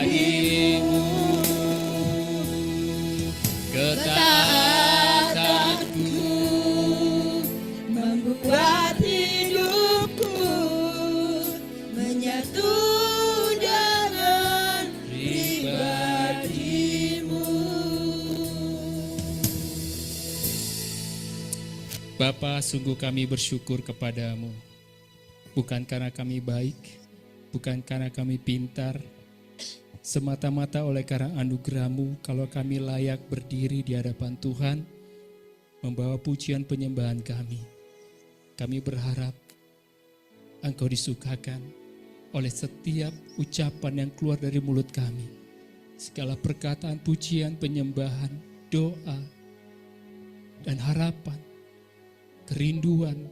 darimu. Ketaatanku membuat hidupku menyatu dengan pribadimu. Bapa, sungguh kami bersyukur kepadamu. Bukan karena kami baik, bukan karena kami pintar, semata-mata oleh karena anugerah-Mu kalau kami layak berdiri di hadapan Tuhan, membawa pujian penyembahan kami. Kami berharap Engkau disukakan oleh setiap ucapan yang keluar dari mulut kami. Segala perkataan pujian, penyembahan, doa, dan harapan, kerinduan,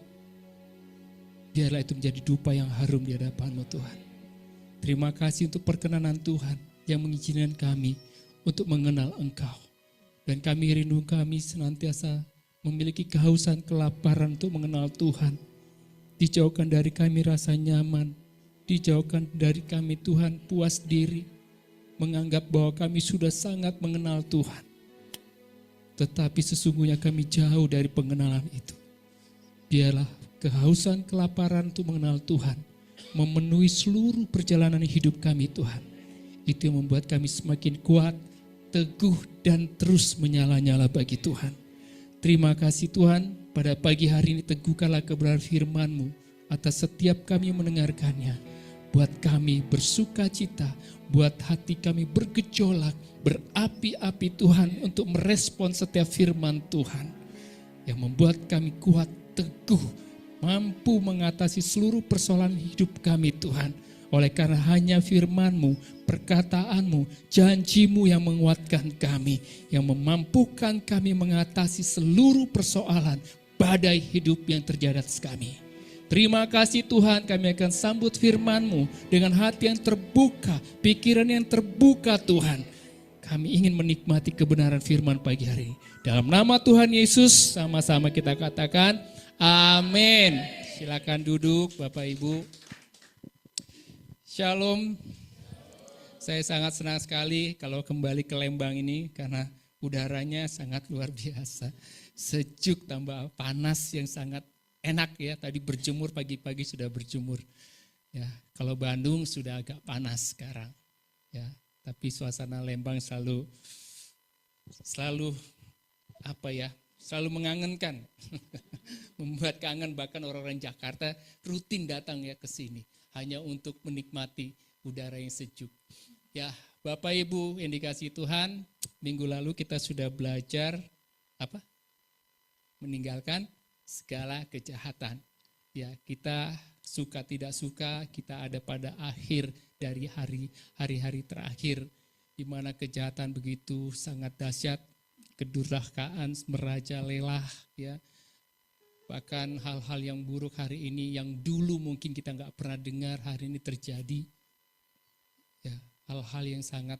biarlah itu menjadi dupa yang harum di hadapan-Mu Tuhan. Terima kasih untuk perkenanan Tuhan yang mengizinkan kami untuk mengenal Engkau. Dan kami rindu kami senantiasa memiliki kehausan, kelaparan untuk mengenal Tuhan. Dijauhkan dari kami rasa nyaman, dijauhkan dari kami Tuhan puas diri, menganggap bahwa kami sudah sangat mengenal Tuhan. Tetapi sesungguhnya kami jauh dari pengenalan itu. Biarlah kehausan, kelaparan untuk mengenal Tuhan memenuhi seluruh perjalanan hidup kami Tuhan. Itu yang membuat kami semakin kuat, teguh, dan terus menyala-nyala bagi Tuhan. Terima kasih Tuhan, pada pagi hari ini teguhkanlah kebenaran firman-Mu atas setiap kami mendengarkannya. Buat kami bersuka cita, buat hati kami bergejolak, berapi-api Tuhan untuk merespon setiap firman Tuhan. Yang membuat kami kuat, teguh, mampu mengatasi seluruh persoalan hidup kami Tuhan. Oleh karena hanya firman-Mu, perkataan-Mu, janji-Mu yang menguatkan kami, yang memampukan kami mengatasi seluruh persoalan badai hidup yang terjadi atas kami. Terima kasih Tuhan, kami akan sambut firman-Mu dengan hati yang terbuka, pikiran yang terbuka Tuhan. Kami ingin menikmati kebenaran firman pagi hari ini. Dalam nama Tuhan Yesus, sama-sama kita katakan, amin. Silakan duduk Bapak Ibu. Shalom. Saya sangat senang sekali kalau kembali ke Lembang ini karena udaranya sangat luar biasa. Sejuk tambah panas yang sangat enak ya. Tadi berjemur pagi-pagi sudah berjemur. Ya, kalau Bandung sudah agak panas sekarang. Ya, tapi suasana Lembang selalu apa ya? Selalu mengangenkan, membuat kangen bahkan orang-orang Jakarta rutin datang ya ke sini hanya untuk menikmati udara yang sejuk. Ya, Bapak Ibu yang dikasihi Tuhan, minggu lalu kita sudah belajar apa? Meninggalkan segala kejahatan. Ya, kita suka tidak suka, kita ada pada akhir dari hari-hari terakhir di mana kejahatan begitu sangat dahsyat. Kedurhakaan merajalela ya, bahkan hal-hal yang buruk hari ini yang dulu mungkin kita nggak pernah dengar hari ini terjadi ya, hal-hal yang sangat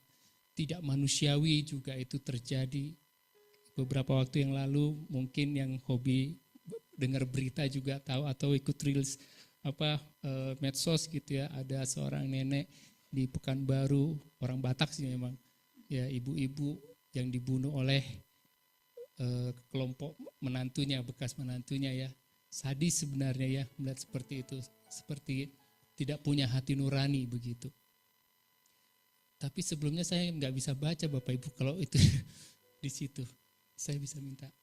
tidak manusiawi juga itu terjadi. Beberapa waktu yang lalu mungkin yang hobi dengar berita juga tahu atau ikut reels medsos gitu ya, ada seorang nenek di Pekanbaru, orang Batak sih memang ya, ibu-ibu yang dibunuh oleh kelompok menantunya, bekas menantunya ya. Sadis sebenarnya ya melihat seperti itu, seperti tidak punya hati nurani begitu. Tapi sebelumnya saya nggak bisa baca Bapak Ibu kalau itu di situ. Saya bisa minta.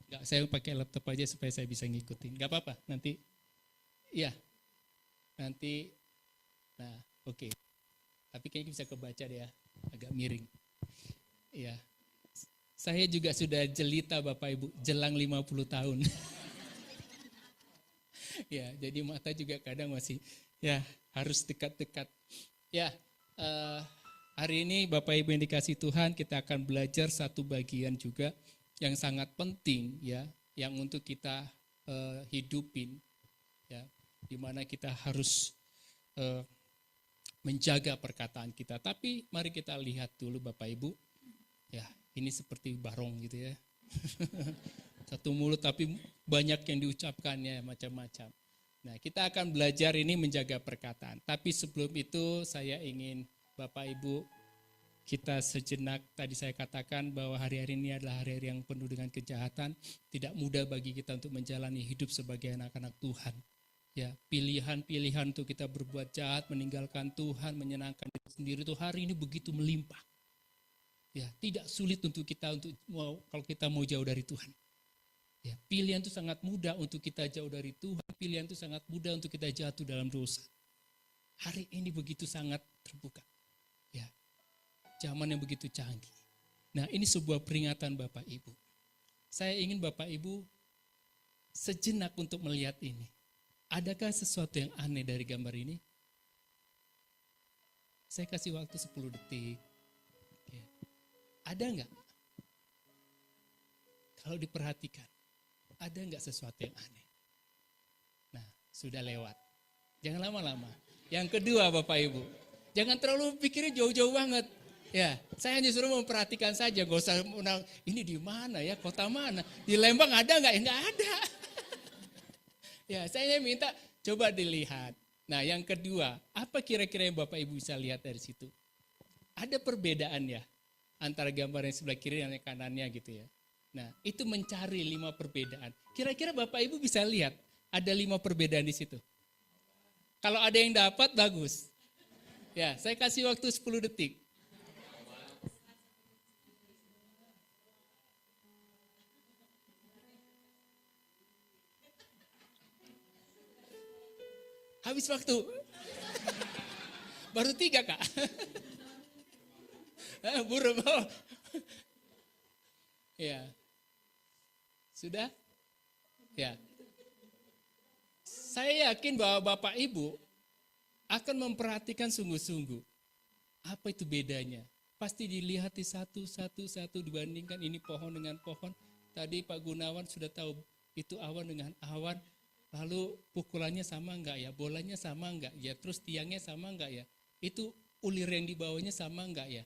Nggak, saya pakai laptop aja supaya saya bisa ngikutin. Nggak apa-apa, nanti. Iya, nanti. Nah, oke. Tapi kayaknya bisa kebaca deh ya, agak miring. Ya, saya juga sudah jelita Bapak Ibu, jelang 50 tahun. Ya, jadi mata juga kadang masih ya harus dekat-dekat. Ya, hari ini Bapak Ibu yang dikasih Tuhan, kita akan belajar satu bagian juga yang sangat penting ya, yang untuk kita hidupin ya, di mana kita harus menjaga perkataan kita. Tapi mari kita lihat dulu Bapak Ibu. Ya, ini seperti barong gitu ya. Satu mulut tapi banyak yang diucapkannya macam-macam. Nah, kita akan belajar ini menjaga perkataan. Tapi sebelum itu saya ingin Bapak Ibu kita sejenak, tadi saya katakan bahwa hari-hari ini adalah hari-hari yang penuh dengan kejahatan. Tidak mudah bagi kita untuk menjalani hidup sebagai anak-anak Tuhan. Ya, pilihan-pilihan untuk kita berbuat jahat, meninggalkan Tuhan, menyenangkan diri sendiri itu hari ini begitu melimpah. Ya, tidak sulit untuk kita kalau kita mau jauh dari Tuhan. Ya, pilihan itu sangat mudah untuk kita jauh dari Tuhan, pilihan itu sangat mudah untuk kita jatuh dalam dosa. Hari ini begitu sangat terbuka. Ya, zaman yang begitu canggih. Nah, ini sebuah peringatan Bapak Ibu. Saya ingin Bapak Ibu sejenak untuk melihat ini. Adakah sesuatu yang aneh dari gambar ini? Saya kasih waktu 10 detik. Ya. Ada enggak? Kalau diperhatikan, ada enggak sesuatu yang aneh? Nah, sudah lewat. Jangan lama-lama. Yang kedua Bapak Ibu, jangan terlalu pikirnya jauh-jauh banget. Ya, saya hanya suruh memperhatikan saja, gak usah ini di mana ya, kota mana? Di Lembang ada enggak? Ya enggak ada. Ya, saya minta coba dilihat. Nah, yang kedua, apa kira-kira yang Bapak Ibu bisa lihat dari situ? Ada perbedaan ya antara gambar yang sebelah kiri dan yang kanannya gitu ya. Nah, itu mencari 5 perbedaan. Kira-kira Bapak Ibu bisa lihat ada 5 perbedaan di situ. Kalau ada yang dapat, bagus. Ya, saya kasih waktu 10 detik. Habis waktu. Baru 3 Kak. Burung. Oh. Ya. Sudah? Ya. Saya yakin bahwa Bapak Ibu akan memperhatikan sungguh-sungguh. Apa itu bedanya? Pasti dilihati satu dibandingkan ini pohon dengan pohon. Tadi Pak Gunawan sudah tahu itu awan dengan awan. Lalu pukulannya sama enggak ya? Bolanya sama enggak ya? Terus tiangnya sama enggak ya? Itu ulir yang di bawahnya sama enggak ya?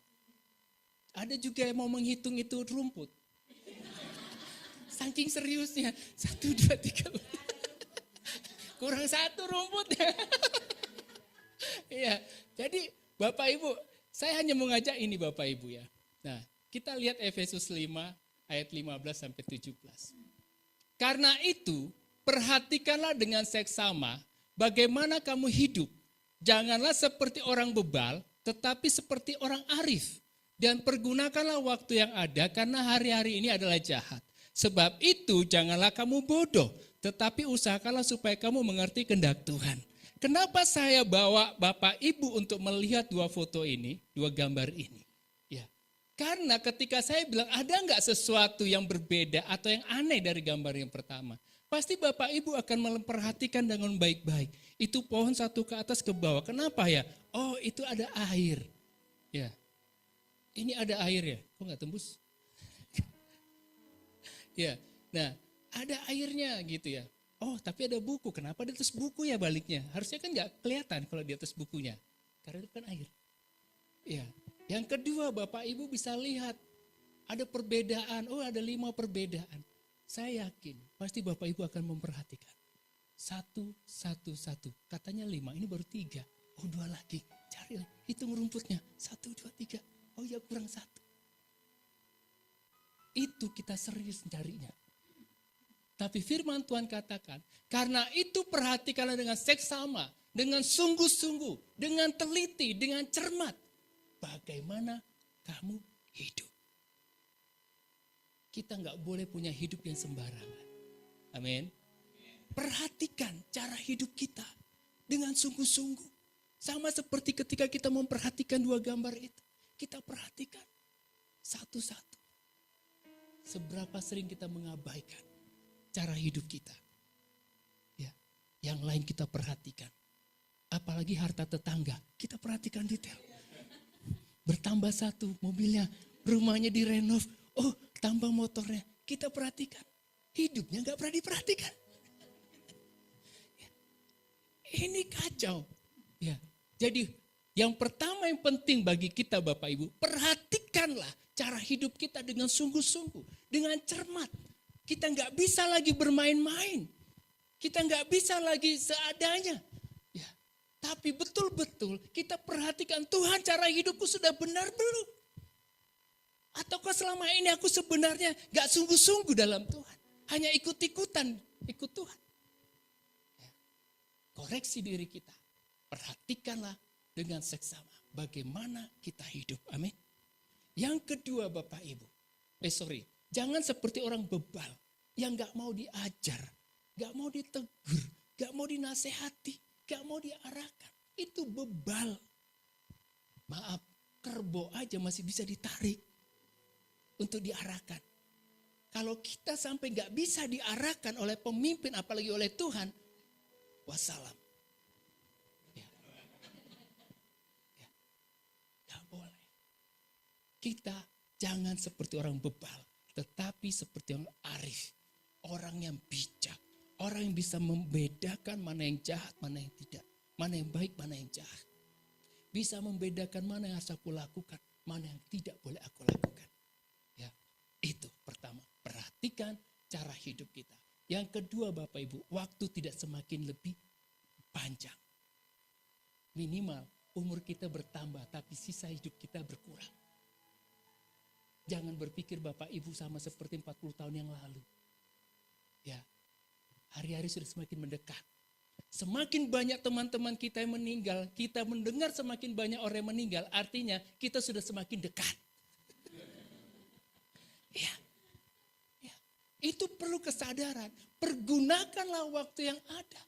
Ada juga yang mau menghitung itu rumput. Saking seriusnya. 1, 2, 3. Kurang 1 rumputnya. Iya. Jadi Bapak Ibu, saya hanya mengajak ini Bapak Ibu ya. Nah, kita lihat Efesus 5 ayat 15 sampai 17. Karena itu, perhatikanlah dengan seksama bagaimana kamu hidup. Janganlah seperti orang bebal, tetapi seperti orang arif. Dan pergunakanlah waktu yang ada karena hari-hari ini adalah jahat. Sebab itu janganlah kamu bodoh, tetapi usahakanlah supaya kamu mengerti kehendak Tuhan. Kenapa saya bawa Bapak Ibu untuk melihat 2 foto ini, 2 gambar ini? Ya, karena ketika saya bilang ada enggak sesuatu yang berbeda atau yang aneh dari gambar yang pertama? Pasti Bapak Ibu akan memperhatikan dengan baik-baik. Itu pohon satu ke atas ke bawah. Kenapa ya? Oh, itu ada air. Ya. Ini ada air ya. Kok nggak tembus? Ya. Nah, ada airnya gitu ya. Oh, tapi ada buku. Kenapa di atas buku ya baliknya? Harusnya kan nggak kelihatan kalau di atas bukunya. Karena itu kan air. Ya. Yang kedua, Bapak Ibu bisa lihat ada perbedaan. Oh, ada 5 perbedaan. Saya yakin pasti Bapak Ibu akan memperhatikan. 1. Katanya 5, ini baru 3. Oh, 2 lagi. Cari, hitung rumputnya. 1, 2, 3. Oh ya kurang 1. Itu kita serius mencarinya. Tapi firman Tuhan katakan, karena itu perhatikanlah dengan seksama, dengan sungguh-sungguh, dengan teliti, dengan cermat. Bagaimana kamu hidup. Kita nggak boleh punya hidup yang sembarangan. Amin. Perhatikan cara hidup kita dengan sungguh-sungguh. Sama seperti ketika kita memperhatikan 2 gambar itu. Kita perhatikan satu-satu. Seberapa sering kita mengabaikan cara hidup kita. Ya, yang lain kita perhatikan. Apalagi harta tetangga, kita perhatikan detail. Bertambah 1 mobilnya, rumahnya direnov. Oh, tambah motornya, kita perhatikan. Hidupnya gak pernah diperhatikan. Ini kacau. Ya, jadi yang pertama yang penting bagi kita Bapak Ibu, perhatikanlah cara hidup kita dengan sungguh-sungguh, dengan cermat. Kita gak bisa lagi bermain-main. Kita nggak bisa lagi seadanya. Ya, tapi betul-betul kita perhatikan Tuhan, cara hidupku sudah benar belum? Ataukah selama ini aku sebenarnya nggak sungguh-sungguh dalam Tuhan, hanya ikut-ikutan, ikut Tuhan. Ya, koreksi diri kita, perhatikanlah dengan seksama bagaimana kita hidup. Amin. Yang kedua Bapak Ibu, jangan seperti orang bebal yang gak mau diajar, gak mau ditegur, gak mau dinasehati, gak mau diarahkan. Itu bebal. Maaf, kerbau aja masih bisa ditarik untuk diarahkan. Kalau kita sampai gak bisa diarahkan oleh pemimpin, apalagi oleh Tuhan, wassalam. Ya. Ya. Gak boleh. Kita jangan seperti orang bebal, tetapi seperti orang arif. Orang yang bijak, orang yang bisa membedakan mana yang jahat, mana yang tidak. Mana yang baik, mana yang jahat. Bisa membedakan mana yang harus aku lakukan, mana yang tidak boleh aku lakukan. Ya, itu pertama, perhatikan cara hidup kita. Yang kedua Bapak Ibu, waktu tidak semakin lebih panjang. Minimal umur kita bertambah, tapi sisa hidup kita berkurang. Jangan berpikir Bapak Ibu sama seperti 40 tahun yang lalu. Ya, hari-hari sudah semakin mendekat. Semakin banyak teman-teman kita yang meninggal, kita mendengar semakin banyak orang yang meninggal, artinya kita sudah semakin dekat. Ya, ya. Itu perlu kesadaran. Pergunakanlah waktu yang ada.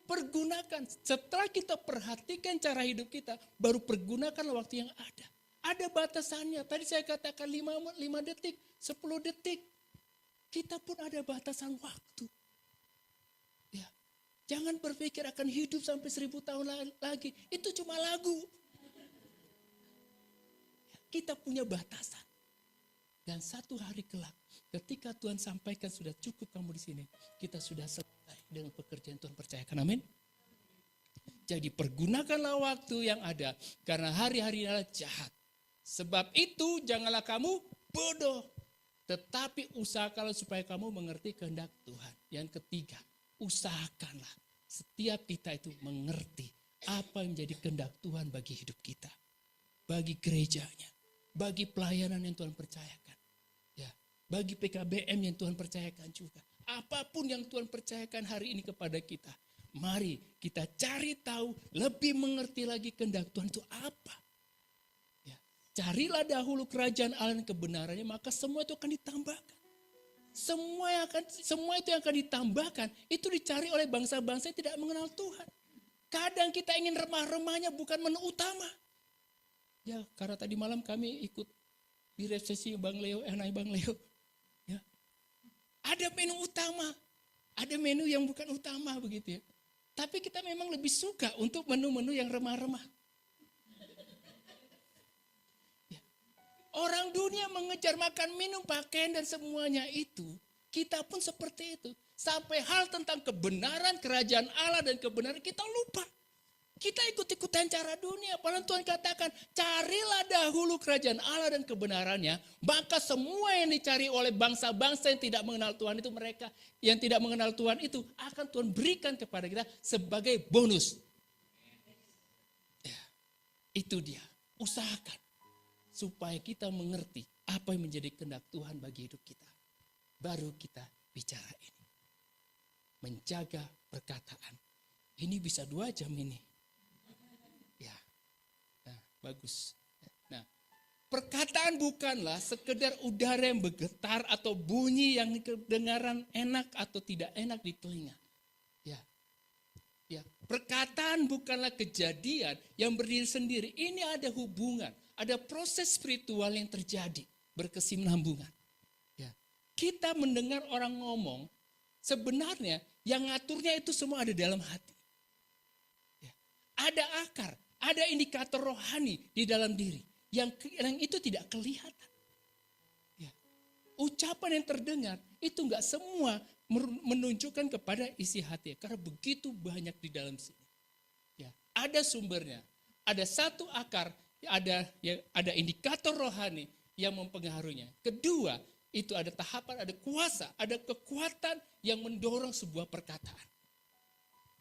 Pergunakan. Setelah kita perhatikan cara hidup kita, baru pergunakanlah waktu yang ada. Ada batasannya. Tadi saya katakan 5 detik, 10 detik. Kita pun ada batasan waktu. Ya. Jangan berpikir akan hidup sampai 1000 tahun lagi. Itu cuma lagu. Kita punya batasan. Dan satu hari kelak, ketika Tuhan sampaikan sudah cukup kamu di sini, kita sudah selesai dengan pekerjaan Tuhan percayakan. Amin. Jadi pergunakanlah waktu yang ada, karena hari-hari adalah jahat. Sebab itu janganlah kamu bodoh, tetapi usahakanlah supaya kamu mengerti kehendak Tuhan. Yang ketiga, usahakanlah setiap kita itu mengerti apa yang menjadi kehendak Tuhan bagi hidup kita. Bagi gerejanya, bagi pelayanan yang Tuhan percayakan. Ya, bagi PKBM yang Tuhan percayakan juga. Apapun yang Tuhan percayakan hari ini kepada kita. Mari kita cari tahu, lebih mengerti lagi kehendak Tuhan itu apa. Carilah dahulu kerajaan Allah dan kebenarannya, maka semua itu akan ditambahkan. Semua itu yang akan ditambahkan, itu dicari oleh bangsa-bangsa yang tidak mengenal Tuhan. Kadang kita ingin remah-remahnya bukan menu utama. Ya, karena tadi malam kami ikut di resepsi Bang Leo, Bang Leo. Ya. Ada menu utama, ada menu yang bukan utama begitu ya. Tapi kita memang lebih suka untuk menu-menu yang remah-remah. Orang dunia mengejar makan, minum, pakaian dan semuanya itu. Kita pun seperti itu. Sampai hal tentang kebenaran kerajaan Allah dan kebenaran kita lupa. Kita ikut-ikutan cara dunia. Padahal Tuhan katakan, carilah dahulu kerajaan Allah dan kebenarannya. Maka semua yang dicari oleh bangsa-bangsa yang tidak mengenal Tuhan itu, mereka yang tidak mengenal Tuhan itu akan Tuhan berikan kepada kita sebagai bonus. Ya, itu dia. Usahakan. Supaya kita mengerti apa yang menjadi kehendak Tuhan bagi hidup kita. Baru kita bicara ini. Menjaga perkataan. Ini bisa 2 jam ini. Ya, nah, bagus. Nah, perkataan bukanlah sekedar udara yang bergetar atau bunyi yang kedengaran enak atau tidak enak di telinga. Ya, ya, perkataan bukanlah kejadian yang berdiri sendiri. Ini ada hubungan. Ada proses spiritual yang terjadi, berkesinambungan. Ya. Kita mendengar orang ngomong, sebenarnya yang ngaturnya itu semua ada dalam hati. Ya. Ada akar, ada indikator rohani di dalam diri, yang itu tidak kelihatan. Ya. Ucapan yang terdengar, itu enggak semua menunjukkan kepada isi hati, karena begitu banyak di dalam sini. Ya. Ada sumbernya, ada satu akar, ada indikator rohani yang mempengaruhinya. Kedua, itu ada tahapan, ada kuasa, ada kekuatan yang mendorong sebuah perkataan.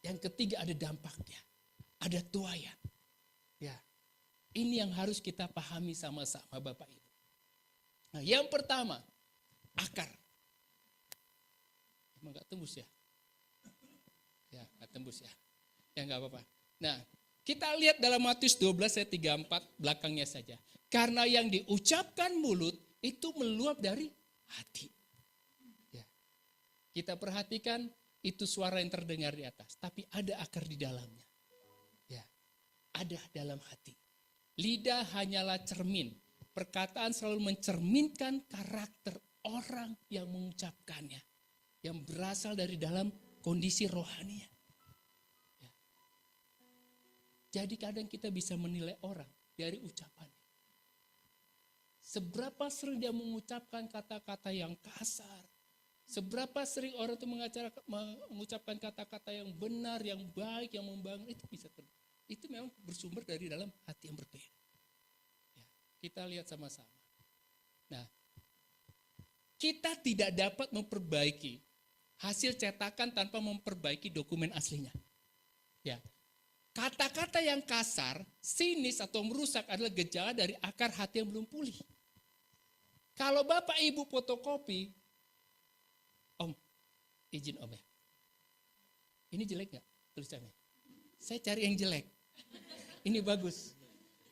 Yang ketiga ada dampaknya, ada tuaian. Ya, ini yang harus kita pahami sama-sama Bapak Ibu. Nah, yang pertama, akar. Emang gak tembus ya? Ya, gak tembus ya. Ya gak apa-apa. Nah, kita lihat dalam Matius 12 ayat 34 belakangnya saja. Karena yang diucapkan mulut itu meluap dari hati. Ya. Kita perhatikan itu suara yang terdengar di atas. Tapi ada akar di dalamnya. Ya. Ada dalam hati. Lidah hanyalah cermin. Perkataan selalu mencerminkan karakter orang yang mengucapkannya. Yang berasal dari dalam kondisi rohaninya. Ya. Jadi kadang kita bisa menilai orang dari ucapannya. Seberapa sering dia mengucapkan kata-kata yang kasar. Seberapa sering orang itu mengucapkan kata-kata yang benar, yang baik, yang membangun. Itu memang bersumber dari dalam hati yang berbeda. Ya, kita lihat sama-sama. Nah, kita tidak dapat memperbaiki hasil cetakan tanpa memperbaiki dokumen aslinya. Ya, kata-kata yang kasar, sinis atau merusak adalah gejala dari akar hati yang belum pulih. Kalau Bapak Ibu fotokopi, Om, izin Om ya. Ini jelek gak tulisannya? Saya cari yang jelek. Ini bagus.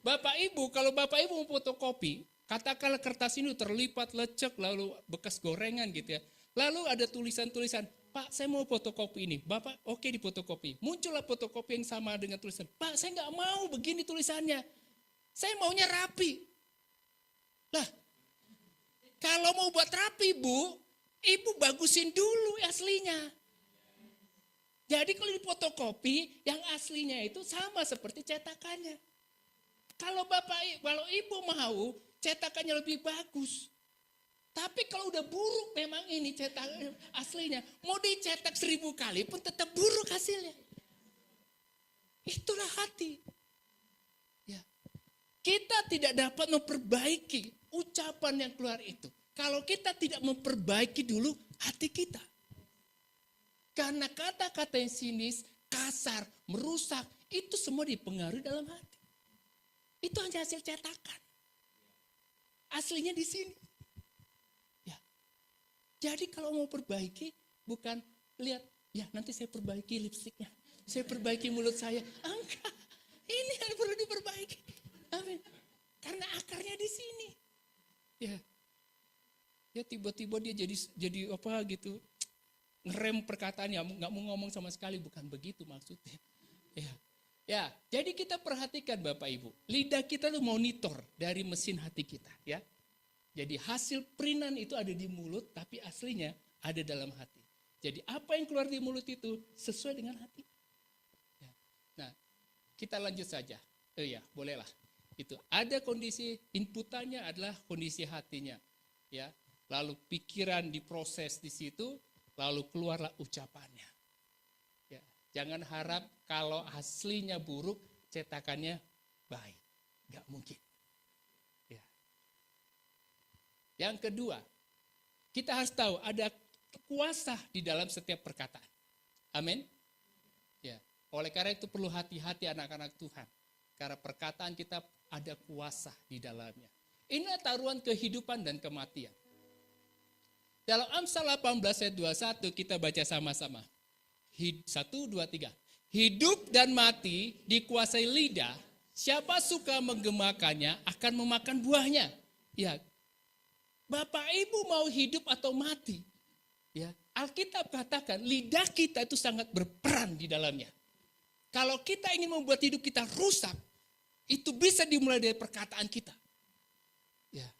Bapak Ibu, kalau Bapak Ibu mau fotokopi, katakanlah kertas ini terlipat, lecek, lalu bekas gorengan gitu ya. Lalu ada tulisan-tulisan, Pak saya mau fotokopi ini. Bapak oke di fotokopi. Muncullah fotokopi yang sama dengan tulisan. Pak saya gak mau begini tulisannya. Saya maunya rapi. Lah, kalau mau buat rapi Ibu bagusin dulu aslinya. Jadi kalau di fotokopi, yang aslinya itu sama seperti cetakannya. Kalau Ibu mau, cetakannya lebih bagus. Tapi kalau udah buruk memang ini cetakan aslinya, mau dicetak 1000 kali pun tetap buruk hasilnya. Itulah hati. Ya. Kita tidak dapat memperbaiki ucapan yang keluar itu. Kalau kita tidak memperbaiki dulu hati kita. Karena kata-kata yang sinis, kasar, merusak, itu semua dipengaruhi dalam hati. Itu hanya hasil cetakan. Aslinya di sini. Ya. Jadi kalau mau perbaiki, bukan lihat, ya nanti saya perbaiki lipstiknya. Saya perbaiki mulut saya. Enggak, ini yang perlu diperbaiki. Amin. Karena akarnya di sini. Ya. Ya tiba-tiba dia jadi apa gitu, ngerem perkataannya, nggak mau ngomong sama sekali, bukan begitu maksudnya. Ya, jadi kita perhatikan Bapak Ibu, lidah kita tuh monitor dari mesin hati kita, ya. Jadi hasil perinan itu ada di mulut, tapi aslinya ada dalam hati. Jadi apa yang keluar di mulut itu sesuai dengan hati. Ya. Nah, kita lanjut saja. Ya, bolehlah. Itu ada kondisi inputannya adalah kondisi hatinya, ya. Lalu pikiran diproses di situ, lalu keluarlah ucapannya. Ya, jangan harap kalau aslinya buruk, cetakannya baik. Gak mungkin. Ya. Yang kedua, kita harus tahu ada kuasa di dalam setiap perkataan. Amin. Ya. Oleh karena itu perlu hati-hati anak-anak Tuhan. Karena perkataan kita ada kuasa di dalamnya. Ini taruhan kehidupan dan kematian. Dalam Amsal 18 ayat 21 kita baca sama-sama. 1, 2, 3. Hidup dan mati dikuasai lidah. Siapa suka menggemakannya akan memakan buahnya. Ya, Bapak Ibu mau hidup atau mati? Ya, Alkitab katakan lidah kita itu sangat berperan di dalamnya. Kalau kita ingin membuat hidup kita rusak, itu bisa dimulai dari perkataan kita. Ya.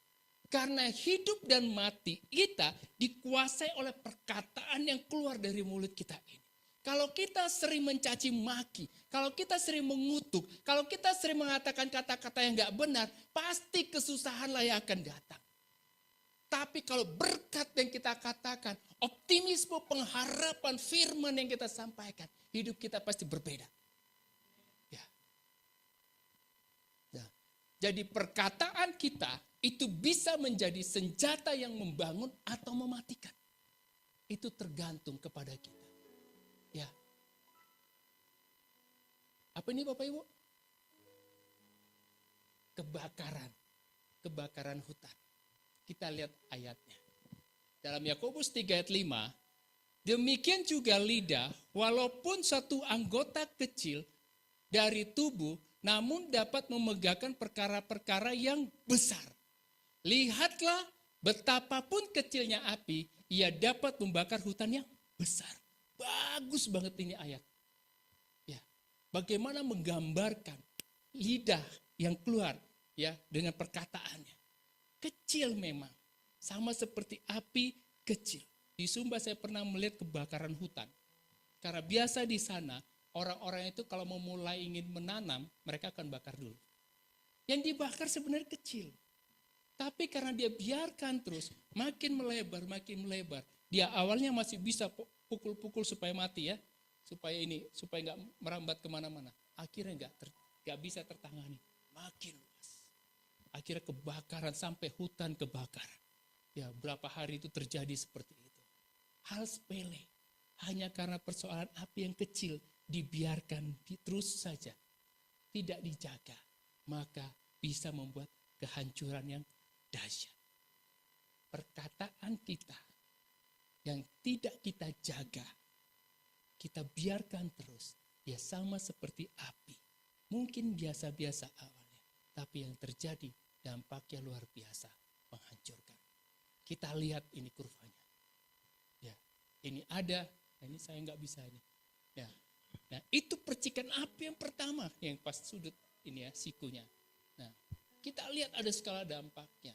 Karena hidup dan mati kita dikuasai oleh perkataan yang keluar dari mulut kita ini. Kalau kita sering mencaci maki, kalau kita sering mengutuk, kalau kita sering mengatakan kata-kata yang gak benar, pasti kesusahanlah yang akan datang. Tapi kalau berkat yang kita katakan, optimisme, pengharapan, firman yang kita sampaikan, hidup kita pasti berbeda. Ya. Nah, Jadi perkataan kita itu bisa menjadi senjata yang membangun atau mematikan. Itu tergantung kepada kita. Ya. Apa ini Bapak Ibu? Kebakaran hutan. Kita lihat ayatnya. Dalam Yakobus 3 ayat 5, demikian juga lidah, walaupun satu anggota kecil dari tubuh, namun dapat memegahkan perkara-perkara yang besar. Lihatlah betapapun kecilnya api, ia dapat membakar hutan yang besar. Bagus banget ini ayat. Ya, bagaimana menggambarkan lidah yang keluar ya dengan perkataannya. Kecil memang, sama seperti api kecil. Di Sumba saya pernah melihat kebakaran hutan. Karena biasa di sana orang-orang itu kalau memulai ingin menanam, mereka akan bakar dulu. Yang dibakar sebenarnya kecil. Tapi karena dia biarkan terus, makin melebar. Dia awalnya masih bisa pukul-pukul supaya mati ya. Supaya nggak merambat kemana-mana. Akhirnya nggak bisa tertangani. Makin luas. Akhirnya kebakaran sampai hutan kebakar. Ya berapa hari itu terjadi seperti itu. Hal sepele. Hanya karena persoalan api yang kecil dibiarkan terus saja. Tidak dijaga. Maka bisa membuat kehancuran yang dahsyat. Perkataan kita yang tidak kita jaga. Kita biarkan terus. Ya sama seperti api. Mungkin biasa-biasa awalnya. Tapi yang terjadi dampaknya luar biasa. Menghancurkan. Kita lihat ini kurvanya. Ya, ini ada. Nah, ini saya nggak bisa ini. Ya. Nah itu percikan api yang pertama. Yang pas sudut ini ya sikunya. Nah kita lihat ada skala dampaknya.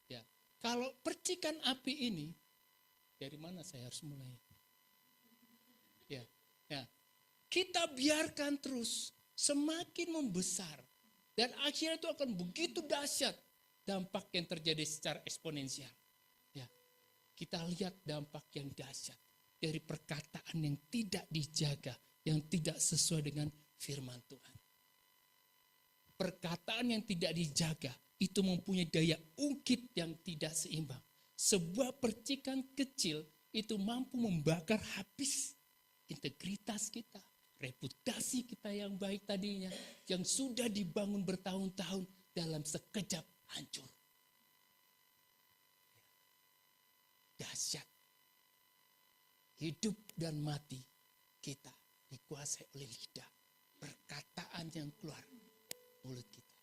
Ya, kalau percikan api ini. Dari mana saya harus mulai? Ya, ya. Kita biarkan terus semakin membesar dan akhirnya itu akan begitu dahsyat dampak yang terjadi secara eksponensial. Ya, kita lihat dampak yang dahsyat dari perkataan yang tidak dijaga, yang tidak sesuai dengan firman Tuhan. Perkataan yang tidak dijaga itu mempunyai daya ungkit yang tidak seimbang. Sebuah percikan kecil itu mampu membakar habis integritas kita, reputasi kita yang baik tadinya, yang sudah dibangun bertahun-tahun dalam sekejap hancur. Dahsyat. Hidup dan mati kita dikuasai oleh lidah. Perkataan yang keluar mulut kita.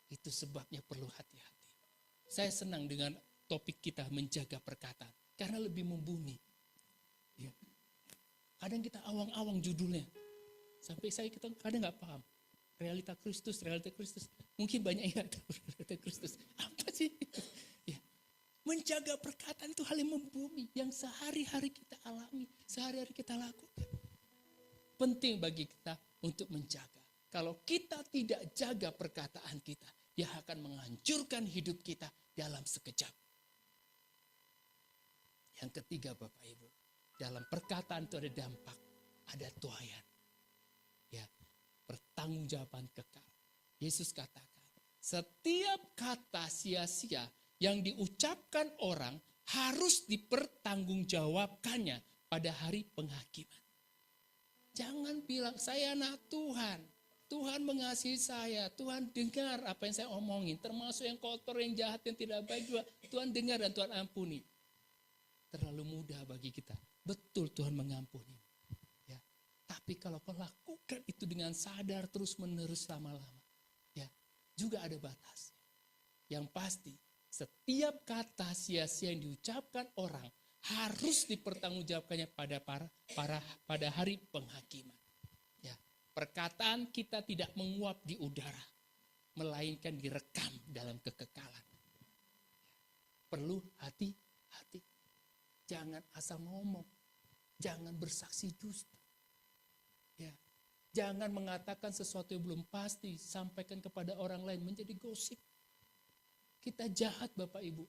Itu sebabnya perlu hati-hati. Saya senang dengan topik kita menjaga perkataan. Karena lebih membumi. Ya. Kadang kita awang-awang judulnya. Sampai kita kadang gak paham. Realita Kristus. Mungkin banyak yang gak tahu realita Kristus. Apa sih itu? Ya. Menjaga perkataan itu hal yang membumi. Yang sehari-hari kita alami. Sehari-hari kita lakukan. Penting bagi kita untuk menjaga. Kalau kita tidak jaga perkataan kita. Dia akan menghancurkan hidup kita dalam sekejap. Yang ketiga Bapak Ibu. Dalam perkataan itu ada dampak. Ada tuaian. Ya, pertanggungjawaban kekal. Yesus katakan, setiap kata sia-sia yang diucapkan orang harus dipertanggungjawabkannya pada hari penghakiman. Jangan bilang saya anak Tuhan. Tuhan mengasihi saya. Tuhan dengar apa yang saya omongin. Termasuk yang kotor, yang jahat, yang tidak baik juga. Tuhan dengar dan Tuhan ampuni. Terlalu mudah bagi kita. Betul Tuhan mengampuni. Ya. Tapi kalau kau lakukan itu dengan sadar terus menerus lama-lama. Ya, juga ada batasnya. Yang pasti setiap kata sia-sia yang diucapkan orang harus dipertanggungjawabkannya pada hari penghakiman. Ya, perkataan kita tidak menguap di udara, melainkan direkam dalam kekekalan. Perlu hati-hati. Jangan asal ngomong. Jangan bersaksi dusta. Ya. Jangan mengatakan sesuatu yang belum pasti. Sampaikan kepada orang lain menjadi gosip. Kita jahat Bapak Ibu.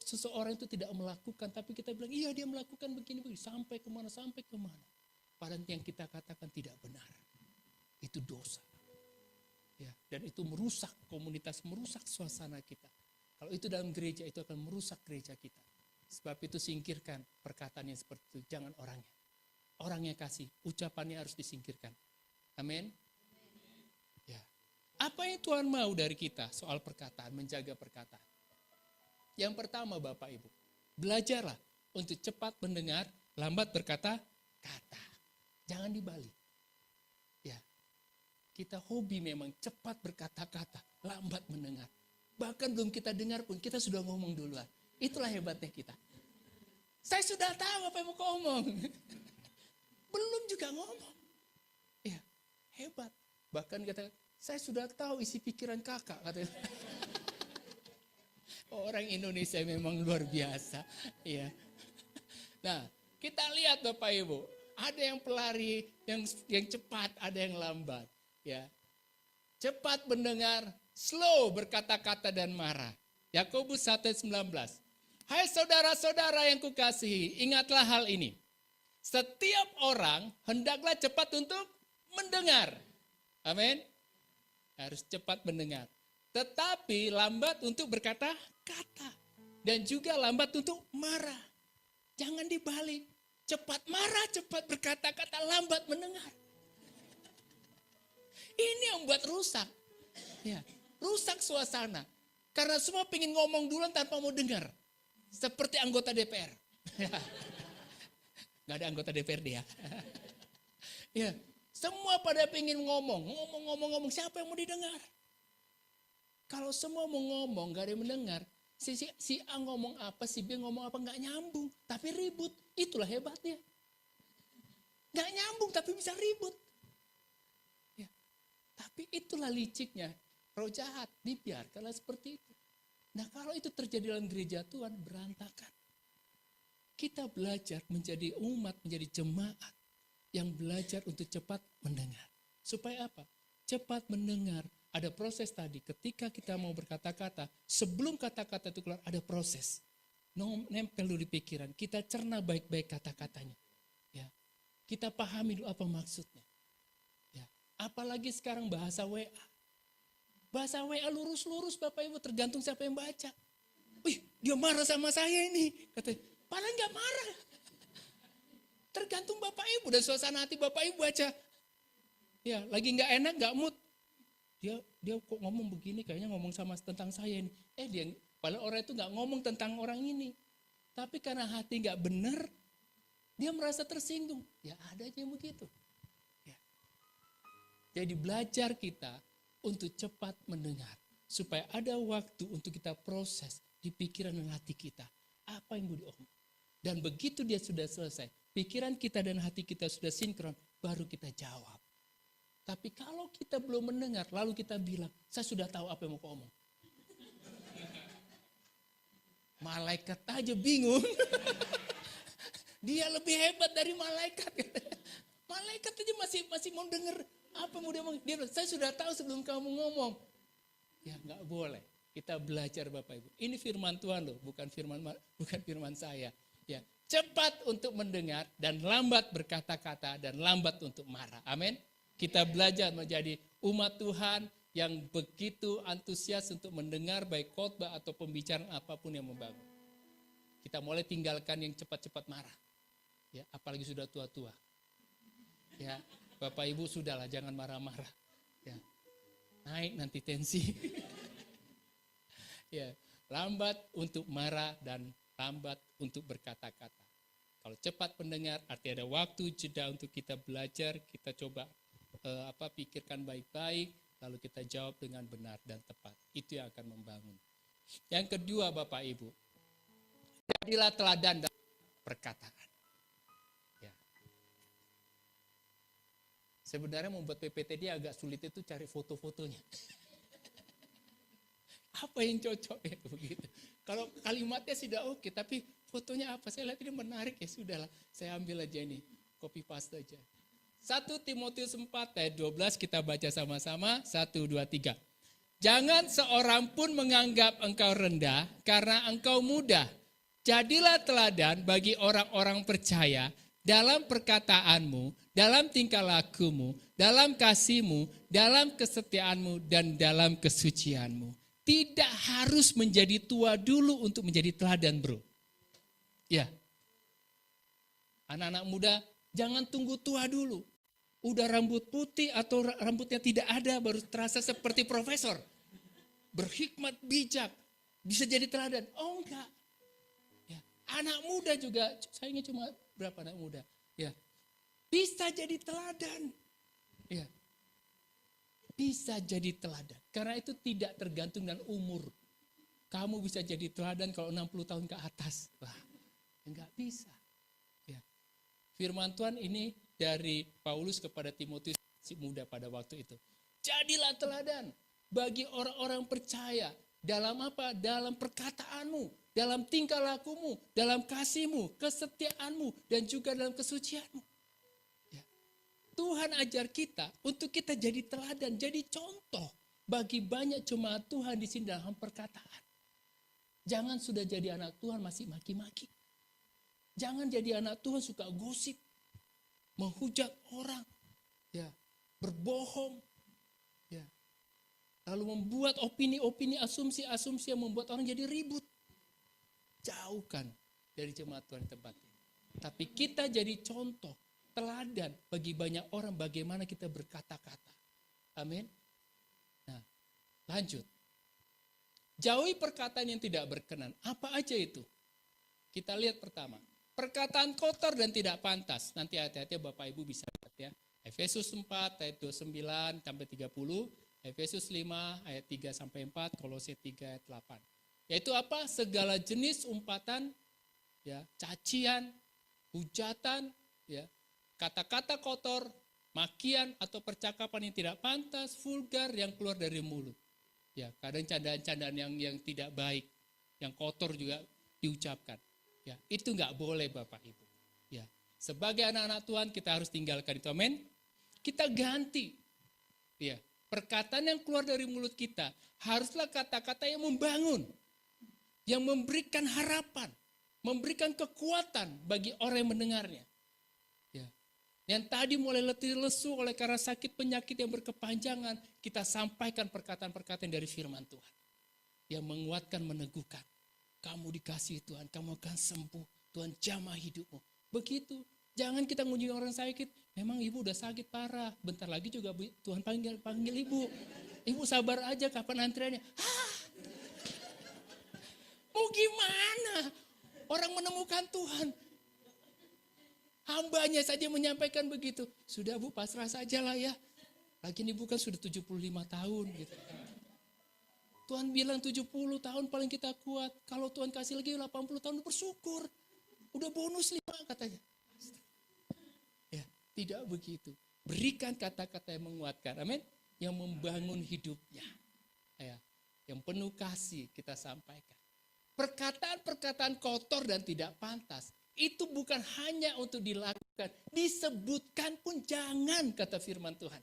Seseorang itu tidak melakukan. Tapi kita bilang iya dia melakukan begini-begini. Sampai kemana. Padahal yang kita katakan tidak benar. Itu dosa. Ya, dan itu merusak komunitas, merusak suasana kita. Kalau itu dalam gereja, itu akan merusak gereja kita. Sebab itu singkirkan perkataan yang seperti itu, jangan orangnya. Orangnya kasih, ucapannya harus disingkirkan. Amin. Ya. Apa yang Tuhan mau dari kita soal perkataan, menjaga perkataan? Yang pertama Bapak Ibu, belajarlah untuk cepat mendengar, lambat berkata-kata. Jangan dibalik. Ya. Kita hobi memang cepat berkata-kata, lambat mendengar. Bahkan belum kita dengar pun kita sudah ngomong duluan. Itulah hebatnya kita. Saya sudah tahu apa yang mau kau ngomong. Belum juga ngomong. Ya, hebat. Bahkan kata, saya sudah tahu isi pikiran kakak. Katanya. Orang Indonesia memang luar biasa. Ya. Nah, kita lihat Bapak Ibu. Ada yang pelari, yang cepat, ada yang lambat. Ya. Cepat mendengar, slow berkata-kata dan marah. Yakobus 1:19. Hai saudara-saudara yang kukasihi, ingatlah hal ini. Setiap orang hendaklah cepat untuk mendengar. Amin. Harus cepat mendengar. Tetapi lambat untuk berkata-kata. Dan juga lambat untuk marah. Jangan dibalik. Cepat marah, cepat berkata-kata, lambat mendengar. Ini yang membuat rusak. Ya, rusak suasana. Karena semua pengen ngomong duluan tanpa mau dengar. Seperti anggota DPR. Gak ada anggota DPRD ya. Ya, semua pada pengen ngomong. Siapa yang mau didengar? Kalau semua mau ngomong, gak ada yang mendengar. Si A ngomong apa, si B ngomong apa, gak nyambung. Tapi ribut, itulah hebatnya. Gak nyambung tapi bisa ribut. Ya. Tapi itulah liciknya. Roh jahat dibiarkanlah seperti itu. Nah kalau itu terjadi dalam gereja Tuhan, berantakan. Kita belajar menjadi umat, menjadi jemaat yang belajar untuk cepat mendengar. Supaya apa? Cepat mendengar. Ada proses tadi, ketika kita mau berkata-kata, sebelum kata-kata itu keluar ada proses. Nempel dulu di pikiran, kita cerna baik-baik kata-katanya. Ya. Kita pahami dulu apa maksudnya. Ya. Apalagi sekarang bahasa WA. Bahasa WA lurus-lurus Bapak Ibu, tergantung siapa yang baca. Wih, dia marah sama saya ini. Katanya, padahal gak marah. Tergantung Bapak Ibu dan suasana hati Bapak Ibu baca. Ya, lagi gak enak, gak mood. Dia kok ngomong begini, kayaknya ngomong sama tentang saya ini. Padahal orang itu gak ngomong tentang orang ini. Tapi karena hati gak benar, dia merasa tersinggung. Ya ada aja yang begitu. Ya. Jadi belajar kita untuk cepat mendengar. Supaya ada waktu untuk kita proses di pikiran dan hati kita. Apa yang mau diomong. Dan begitu dia sudah selesai, pikiran kita dan hati kita sudah sinkron, baru kita jawab. Tapi kalau kita belum mendengar, lalu kita bilang, saya sudah tahu apa yang mau kau omong. Malaikat aja bingung. Dia lebih hebat dari malaikat. Malaikat aja masih mau dengar apa yang mau dia omong. Dia bilang, saya sudah tahu sebelum kamu ngomong. Ya nggak boleh. Kita belajar Bapak Ibu. Ini firman Tuhan loh, bukan firman saya. Ya, cepat untuk mendengar dan lambat berkata-kata dan lambat untuk marah. Amin. Kita belajar menjadi umat Tuhan yang begitu antusias untuk mendengar baik khotbah atau pembicaraan apapun yang membangun. Kita mulai tinggalkan yang cepat-cepat marah. Ya, apalagi sudah tua-tua. Ya, Bapak Ibu sudahlah jangan marah-marah. Ya. Naik nanti tensi. Ya, lambat untuk marah dan lambat untuk berkata-kata. Kalau cepat mendengar artinya ada waktu jeda untuk kita belajar, kita coba pikirkan baik-baik, lalu kita jawab dengan benar dan tepat. Itu yang akan membangun. Yang kedua Bapak Ibu, jadilah teladan dalam perkataan. Ya. Sebenarnya membuat PPTD agak sulit itu cari foto-fotonya. Apa yang cocok ya begitu. Kalau kalimatnya sudah oke, tapi fotonya apa? Saya lihat ini menarik ya sudahlah. Saya ambil aja ini, copy paste aja. 1 Timotius 4 ayat 12 kita baca sama-sama. 1, 2, 3. Jangan seorang pun menganggap engkau rendah karena engkau muda. Jadilah teladan bagi orang-orang percaya dalam perkataanmu, dalam tingkah lakumu, dalam kasih-Mu, dalam kesetiaan-Mu, dan dalam kesucian-Mu. Tidak harus menjadi tua dulu untuk menjadi teladan, bro. Ya, anak-anak muda jangan tunggu tua dulu. Udah rambut putih atau rambutnya tidak ada baru terasa seperti profesor. Berhikmat, bijak, bisa jadi teladan. Oh enggak. Ya, anak muda juga, sayangnya cuma berapa anak muda. Ya, bisa jadi teladan. Ya, bisa jadi teladan. Karena itu tidak tergantung dengan umur. Kamu bisa jadi teladan kalau 60 tahun ke atas. Wah, enggak bisa. Ya. Firman Tuhan ini dari Paulus kepada Timotius si muda pada waktu itu. Jadilah teladan bagi orang-orang percaya. Dalam apa? Dalam perkataanmu, dalam tingkah lakumu, dalam kasihmu, kesetiaanmu, dan juga dalam kesucianmu. Tuhan ajar kita untuk kita jadi teladan, jadi contoh bagi banyak jemaat Tuhan di sini dalam perkataan. Jangan sudah jadi anak Tuhan masih maki-maki. Jangan jadi anak Tuhan suka gosip, menghujat orang, ya, berbohong, ya. Lalu membuat opini-opini, asumsi-asumsi yang membuat orang jadi ribut. Jauhkan dari jemaat Tuhan di tempat ini. Tapi kita jadi contoh, teladan bagi banyak orang bagaimana kita berkata-kata. Amin. Nah, lanjut. Jauhi perkataan yang tidak berkenan. Apa aja itu? Kita lihat pertama. Perkataan kotor dan tidak pantas. Nanti hati-hati Bapak Ibu bisa lihat ya. Efesus 4 ayat 29 sampai 30. Efesus 5 ayat 3 sampai 4. Kolose 3 ayat 8. Yaitu apa? Segala jenis umpatan, ya, cacian, hujatan, ya, kata-kata kotor, makian atau percakapan yang tidak pantas, vulgar yang keluar dari mulut. Ya, kadang candaan-candaan yang tidak baik, yang kotor juga diucapkan. Ya, itu enggak boleh Bapak Ibu. Ya, sebagai anak-anak Tuhan kita harus tinggalkan itu. Amin. Kita ganti. Ya, perkataan yang keluar dari mulut kita haruslah kata-kata yang membangun, yang memberikan harapan, memberikan kekuatan bagi orang yang mendengarnya. Yang tadi mulai letih lesu oleh karena sakit penyakit yang berkepanjangan, kita sampaikan perkataan-perkataan dari firman Tuhan. Yang menguatkan, meneguhkan. Kamu dikasihi Tuhan, kamu akan sembuh. Tuhan jamah hidupmu. Begitu. Jangan kita mengunjungi orang sakit. Memang ibu udah sakit parah. Bentar lagi juga Tuhan panggil ibu. Ibu sabar aja kapan antriannya. Mau gimana? Orang menemukan Tuhan. Hambanya saja menyampaikan begitu. Sudah Bu, pasrah saja lah ya. Lagi ini bukan sudah 75 tahun gitu. Tuhan bilang 70 tahun paling kita kuat. Kalau Tuhan kasih lagi 80 tahun bersyukur. Udah bonus 5 katanya. Ya, tidak begitu. Berikan kata-kata yang menguatkan. Amin. Yang membangun hidupnya. Ya, yang penuh kasih kita sampaikan. Perkataan-perkataan kotor dan tidak pantas. Itu bukan hanya untuk dilakukan, disebutkan pun jangan, kata firman Tuhan.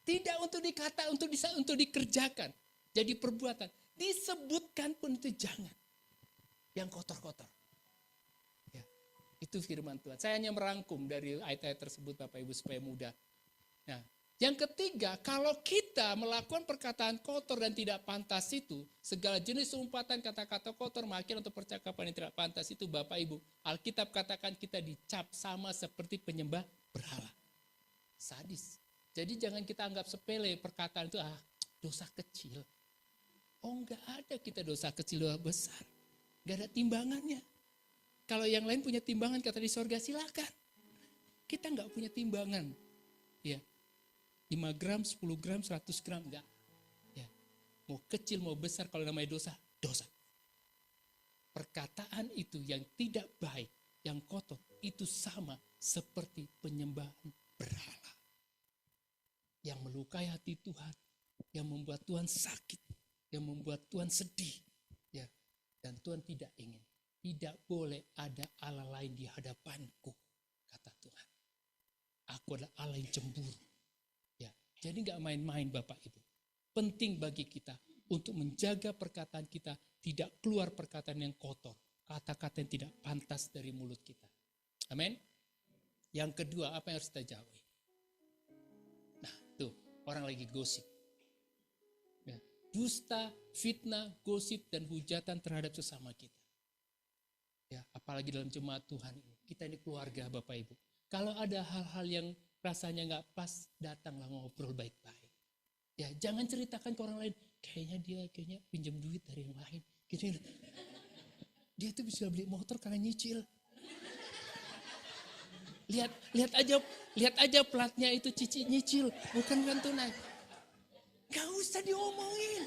Tidak untuk dikata, untuk dikerjakan, jadi perbuatan. Disebutkan pun itu jangan. Yang kotor-kotor. Ya, itu firman Tuhan. Saya hanya merangkum dari ayat-ayat tersebut Bapak Ibu supaya mudah. Nah, yang ketiga, kalau kita melakukan perkataan kotor dan tidak pantas itu, segala jenis umpatan kata-kata kotor, makian atau percakapan yang tidak pantas itu, Bapak Ibu, Alkitab katakan kita dicap sama seperti penyembah berhala. Sadis. Jadi jangan kita anggap sepele perkataan itu, dosa kecil. Oh enggak ada kita dosa kecil, dosa besar. Enggak ada timbangannya. Kalau yang lain punya timbangan kata di sorga silakan. Kita enggak punya timbangan. Ya. 5 gram, 10 gram, 100 gram, enggak. Ya. Mau kecil, mau besar, kalau namanya dosa, dosa. Perkataan itu yang tidak baik, yang kotor, itu sama seperti penyembahan berhala. Yang melukai hati Tuhan, yang membuat Tuhan sakit, yang membuat Tuhan sedih. Ya. Dan Tuhan tidak ingin, tidak boleh ada Allah lain di hadapanku, kata Tuhan. Aku adalah Allah yang cemburu. Jadi gak main-main Bapak Ibu. Penting bagi kita untuk menjaga perkataan kita tidak keluar perkataan yang kotor. Kata-kata yang tidak pantas dari mulut kita. Amin. Yang kedua, apa yang harus kita jauhi? orang lagi gosip. Ya, dusta, fitnah, gosip, dan hujatan terhadap sesama kita. Ya, apalagi dalam jemaat Tuhan ini. Kita ini keluarga Bapak Ibu. Kalau ada hal-hal yang rasanya nggak pas, datanglah ngobrol baik-baik. Ya, jangan ceritakan ke orang lain. Kayaknya dia pinjam duit dari yang lain. Gini, dia tuh bisa beli motor karena nyicil. Lihat aja platnya itu nyicil, bukan tunai. Gak usah diomongin.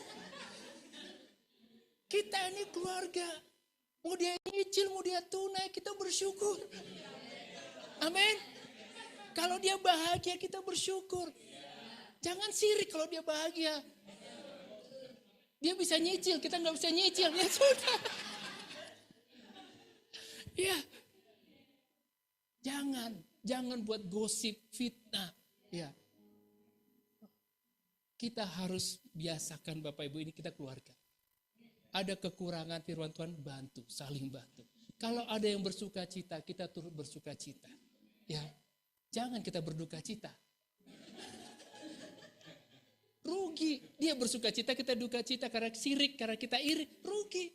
Kita ini keluarga. Mau dia nyicil, mau dia tunai, kita bersyukur. Amin. Kalau dia bahagia, kita bersyukur. Jangan sirik kalau dia bahagia. Dia bisa nyicil, kita nggak bisa nyicil. Ya sudah. Ya. Jangan buat gosip, fitnah. Ya. Kita harus biasakan Bapak Ibu, ini kita keluarga. Ada kekurangan firman Tuhan, bantu, saling bantu. Kalau ada yang bersuka cita, kita turut bersuka cita. Ya, jangan kita berduka cita. Rugi, dia bersuka cita, kita duka cita karena sirik, karena kita iri, rugi.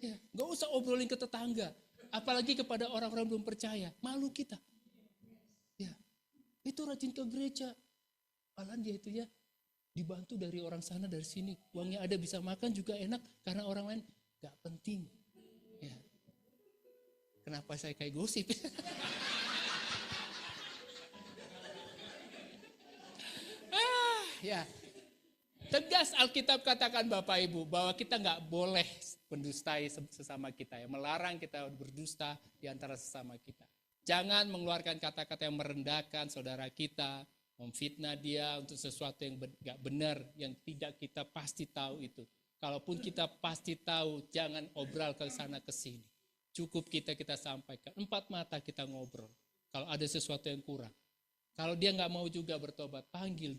Ya, gak usah obrolin ke tetangga, apalagi kepada orang-orang belum percaya, malu kita. Ya, itu rajin ke gereja, malah dia itu ya dibantu dari orang sana dari sini, uangnya ada bisa makan juga enak karena orang lain gak penting. Ya. Kenapa saya kayak gosip? Ya. Tegas Alkitab katakan Bapak Ibu bahwa kita nggak boleh mendustai sesama kita, ya, melarang kita berdusta di antara sesama kita. Jangan mengeluarkan kata-kata yang merendahkan saudara kita, memfitnah dia untuk sesuatu yang nggak benar, yang tidak kita pasti tahu itu. Kalaupun kita pasti tahu, jangan obral ke sana ke sini. Cukup kita sampaikan. 4 mata kita ngobrol. Kalau ada sesuatu yang kurang. Kalau dia nggak mau juga bertobat, panggil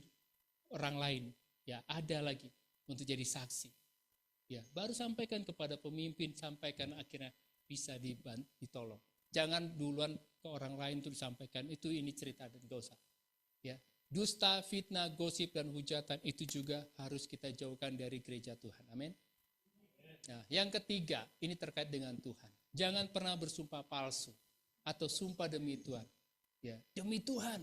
orang lain. Ya, ada lagi untuk jadi saksi. Ya, baru sampaikan kepada pemimpin, sampaikan akhirnya bisa ditolong. Jangan duluan ke orang lain untuk disampaikan, itu ini cerita dan dosa. Ya, dusta, fitnah, gosip dan hujatan itu juga harus kita jauhkan dari gereja Tuhan. Amin. Nah, yang ketiga, ini terkait dengan Tuhan. Jangan pernah bersumpah palsu atau sumpah demi Tuhan. Ya, demi Tuhan.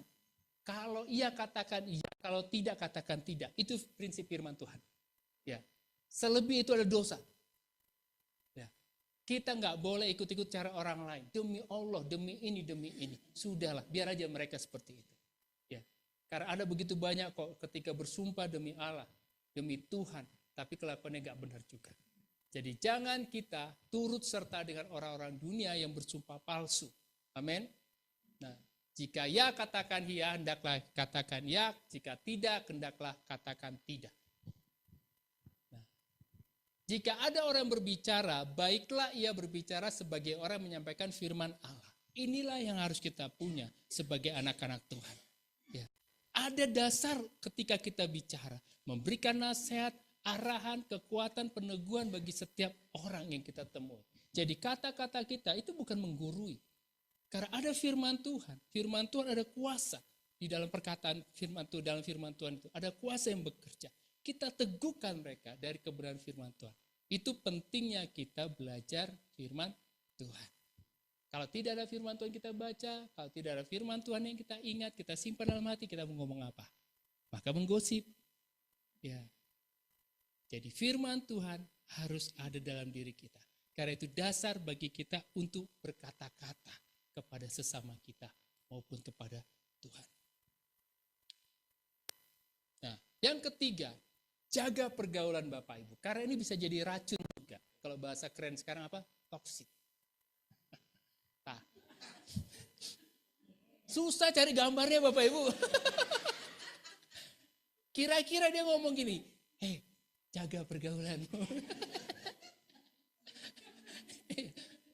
Kalau iya katakan iya, kalau tidak katakan tidak. Itu prinsip firman Tuhan. Ya, selebih itu ada dosa. Ya, kita nggak boleh ikut-ikut cara orang lain. Demi Allah, demi ini. Sudahlah, biar aja mereka seperti itu. Ya, karena ada begitu banyak kok ketika bersumpah demi Allah, demi Tuhan, tapi kelakuannya nggak benar juga. Jadi jangan kita turut serta dengan orang-orang dunia yang bersumpah palsu. Amin. Nah, jika ya katakan ya, hendaklah katakan ya. Jika tidak, hendaklah katakan tidak. Nah, jika ada orang berbicara, baiklah ia berbicara sebagai orang menyampaikan firman Allah. Inilah yang harus kita punya sebagai anak-anak Tuhan. Ya. Ada dasar ketika kita bicara, memberikan nasihat, arahan, kekuatan, peneguhan bagi setiap orang yang kita temui. Jadi kata-kata kita itu bukan menggurui. Karena ada firman Tuhan. Firman Tuhan ada kuasa. Di dalam perkataan firman Tuhan, dalam firman Tuhan itu ada kuasa yang bekerja. Kita teguhkan mereka dari kebenaran firman Tuhan. Itu pentingnya kita belajar firman Tuhan. Kalau tidak ada firman Tuhan kita baca, kalau tidak ada firman Tuhan yang kita ingat, kita simpan dalam hati, kita mau ngomong apa? Maka menggosip. Ya. Jadi firman Tuhan harus ada dalam diri kita. Karena itu dasar bagi kita untuk berkata-kata kepada sesama kita maupun kepada Tuhan. Nah, yang ketiga, jaga pergaulan Bapak Ibu. Karena ini bisa jadi racun juga. Kalau bahasa keren sekarang apa? Toksik. Nah, susah cari gambarnya Bapak Ibu. Kira-kira dia ngomong gini, jaga pergaulanmu.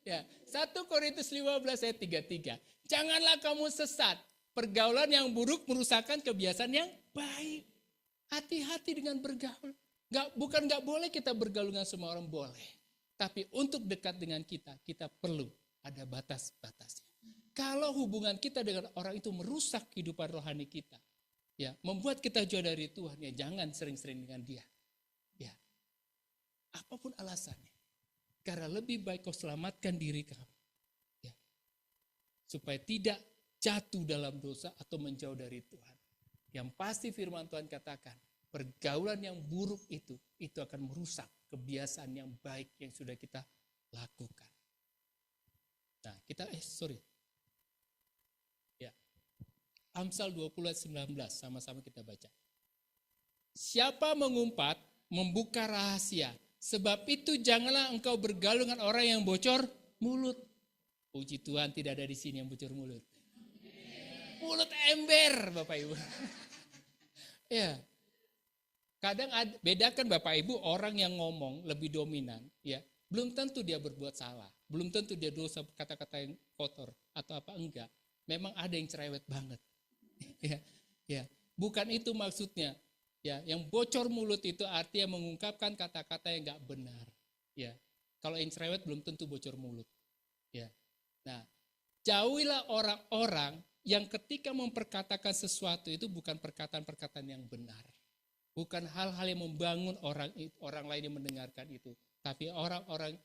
Ya, 1 Korintus 15 ayat 33. Janganlah kamu sesat. Pergaulan yang buruk merusakkan kebiasaan yang baik. Hati-hati dengan bergaul. Bukan nggak boleh kita bergaul dengan semua orang, boleh. Tapi untuk dekat dengan kita perlu ada batas-batasnya. Kalau hubungan kita dengan orang itu merusak kehidupan rohani kita, Ya, membuat kita jauh dari Tuhan, ya jangan sering-sering dengan dia. Ya, apapun alasannya. Karena lebih baik kau selamatkan diri kamu. Ya, supaya tidak jatuh dalam dosa atau menjauh dari Tuhan. Yang pasti firman Tuhan katakan, pergaulan yang buruk itu akan merusak kebiasaan yang baik yang sudah kita lakukan. Nah, Ya. Amsal 20:19 sama-sama kita baca. Siapa mengumpat, membuka rahasia, sebab itu janganlah engkau bergaul dengan orang yang bocor mulut. Puji Tuhan tidak ada di sini yang bocor mulut. Mulut ember, Bapak Ibu. Ya. Kadang bedakan Bapak Ibu, orang yang ngomong lebih dominan, ya, belum tentu dia berbuat salah, belum tentu dia dosa kata-kata yang kotor atau apa enggak. Memang ada yang cerewet banget. Ya. Bukan itu maksudnya. Ya, yang bocor mulut itu artinya mengungkapkan kata-kata yang enggak benar. Ya. Kalau yang cerewet belum tentu bocor mulut. Ya. Nah, jauhilah orang-orang yang ketika memperkatakan sesuatu itu bukan perkataan-perkataan yang benar. Bukan hal-hal yang membangun orang lain yang mendengarkan itu. Tapi orang-orang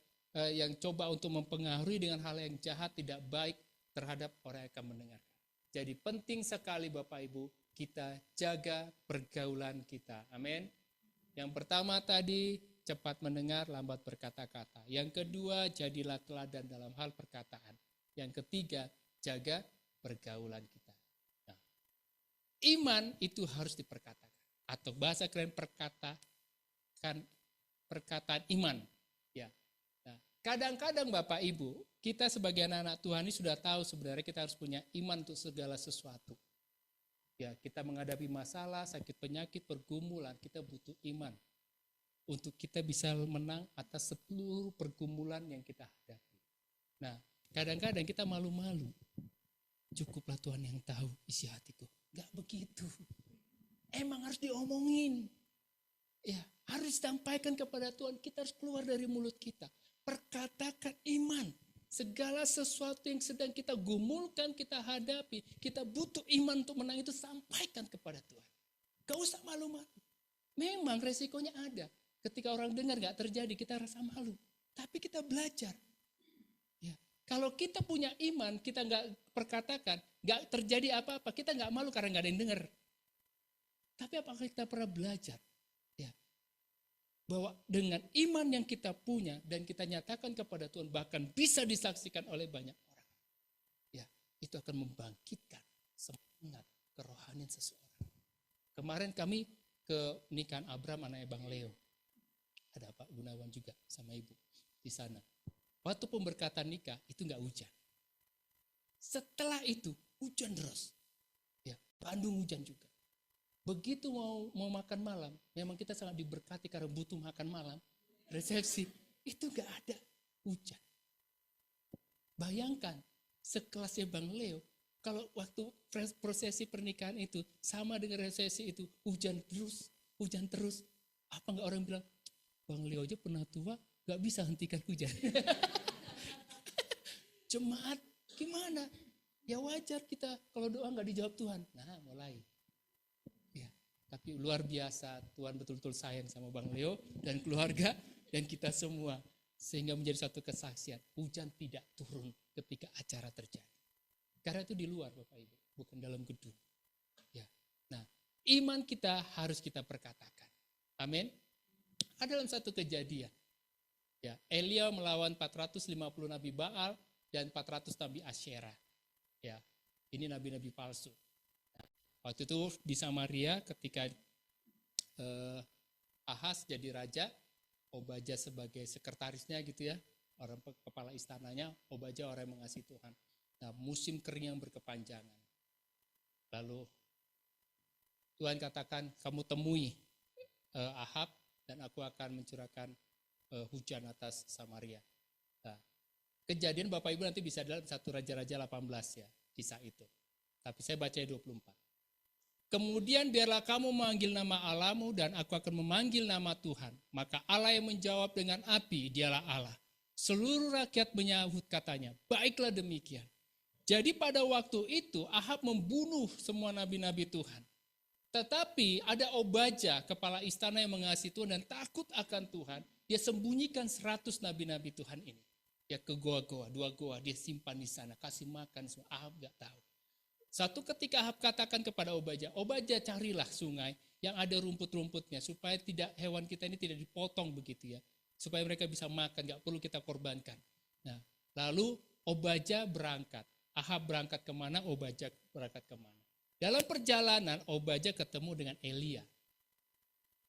yang coba untuk mempengaruhi dengan hal yang jahat, tidak baik terhadap orang yang akan mendengarkan. Jadi penting sekali Bapak Ibu, kita jaga pergaulan kita. Amin. Yang pertama tadi, cepat mendengar, lambat berkata-kata. Yang kedua, jadilah teladan dalam hal perkataan. Yang ketiga, jaga pergaulan kita. Nah, iman itu harus diperkatakan. Atau bahasa keren perkataan iman. Ya. Nah, kadang-kadang Bapak Ibu, kita sebagai anak-anak Tuhan ini sudah tahu sebenarnya kita harus punya iman untuk segala sesuatu. Ya, kita menghadapi masalah, sakit penyakit, pergumulan, kita butuh iman. Untuk kita bisa menang atas seluruh pergumulan yang kita hadapi. Nah, kadang-kadang kita malu-malu. Cukuplah Tuhan yang tahu isi hatiku. Gak begitu. Emang harus diomongin. Ya, harus disampaikan kepada Tuhan. Kita harus keluar dari mulut kita. Perkatakan iman. Segala sesuatu yang sedang kita gumulkan, kita hadapi. Kita butuh iman untuk menang itu, sampaikan kepada Tuhan. Gak usah malu-malu. Memang resikonya ada. Ketika orang dengar gak terjadi, kita rasa malu. Tapi kita belajar. Kalau kita punya iman, kita nggak perkatakan, nggak terjadi apa-apa, kita nggak malu karena nggak ada yang dengar. Tapi apakah kita pernah belajar, ya, bahwa dengan iman yang kita punya dan kita nyatakan kepada Tuhan, bahkan bisa disaksikan oleh banyak orang, ya, itu akan membangkitkan semangat kerohanian seseorang. Kemarin kami ke nikahan Abram, anaknya Bang Leo, ada Pak Gunawan juga sama Ibu di sana. Waktu pemberkatan nikah itu nggak hujan. Setelah itu hujan deras. Ya, Bandung hujan juga. Begitu mau makan malam, memang kita sangat diberkati karena butuh makan malam. Resepsi itu nggak ada hujan. Bayangkan sekelasnya Bang Leo, kalau waktu prosesi pernikahan itu sama dengan resepsi itu hujan terus. Apa nggak orang bilang, Bang Leo aja pernah tua, nggak bisa hentikan hujan. Jemaat gimana? Ya wajar kita kalau doa nggak dijawab Tuhan. Nah mulai. Ya, tapi luar biasa Tuhan betul-betul sayang sama Bang Leo dan keluarga dan kita semua. Sehingga menjadi satu kesaksian. Hujan tidak turun ketika acara terjadi. Karena itu di luar Bapak Ibu, bukan dalam gedung. Ya. Nah, iman kita harus kita perkatakan. Amin. Ada dalam satu kejadian. Ya, Elia melawan 450 nabi Baal dan 400 nabi Asyera. Ya, ini nabi-nabi palsu. Nah, waktu itu di Samaria ketika Ahaz jadi raja, Obadja sebagai sekretarisnya gitu ya, orang kepala istananya, Obadja orang yang mengasihi Tuhan. Nah, musim kering yang berkepanjangan. Lalu Tuhan katakan, kamu temui Ahab dan aku akan mencurahkan hujan atas Samaria. Nah, kejadian Bapak Ibu nanti bisa dalam 1 Raja-Raja 18 ya, kisah itu. Tapi saya baca 24. Kemudian biarlah kamu memanggil nama Allahmu dan aku akan memanggil nama Tuhan. Maka Allah yang menjawab dengan api, dialah Allah. Seluruh rakyat menyahut katanya, baiklah demikian. Jadi pada waktu itu Ahab membunuh semua nabi-nabi Tuhan. Tetapi ada Obaja, kepala istana yang mengasihi Tuhan dan takut akan Tuhan. Dia sembunyikan 100 nabi-nabi Tuhan ini. Dia ke goa-goa, 2 goa, dia simpan di sana, kasih makan semua. Ahab gak tahu. Satu ketika Ahab katakan kepada Obaja, Obaja carilah sungai yang ada rumput-rumputnya supaya tidak hewan kita ini tidak dipotong begitu ya. Supaya mereka bisa makan, gak perlu kita korbankan. Nah, lalu Obaja berangkat. Ahab berangkat kemana, Obaja berangkat kemana. Dalam perjalanan Obaja ketemu dengan Elia.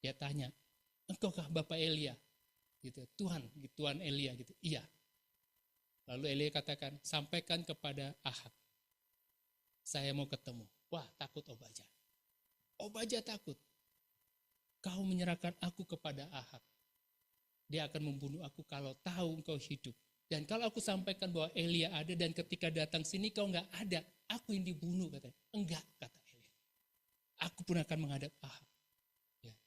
Dia tanya, engkaukah Bapak Elia? Gitu, Tuhan Elia gitu. Iya. Lalu Elia katakan, sampaikan kepada Ahab. Saya mau ketemu. Wah, takut Obaja. Obaja takut. Kau menyerahkan aku kepada Ahab. Dia akan membunuh aku kalau tahu engkau hidup. Dan kalau aku sampaikan bahwa Elia ada dan ketika datang sini kau enggak ada, aku yang dibunuh katanya. Enggak, kata Elia. Aku pun akan menghadap Ahab. Ya.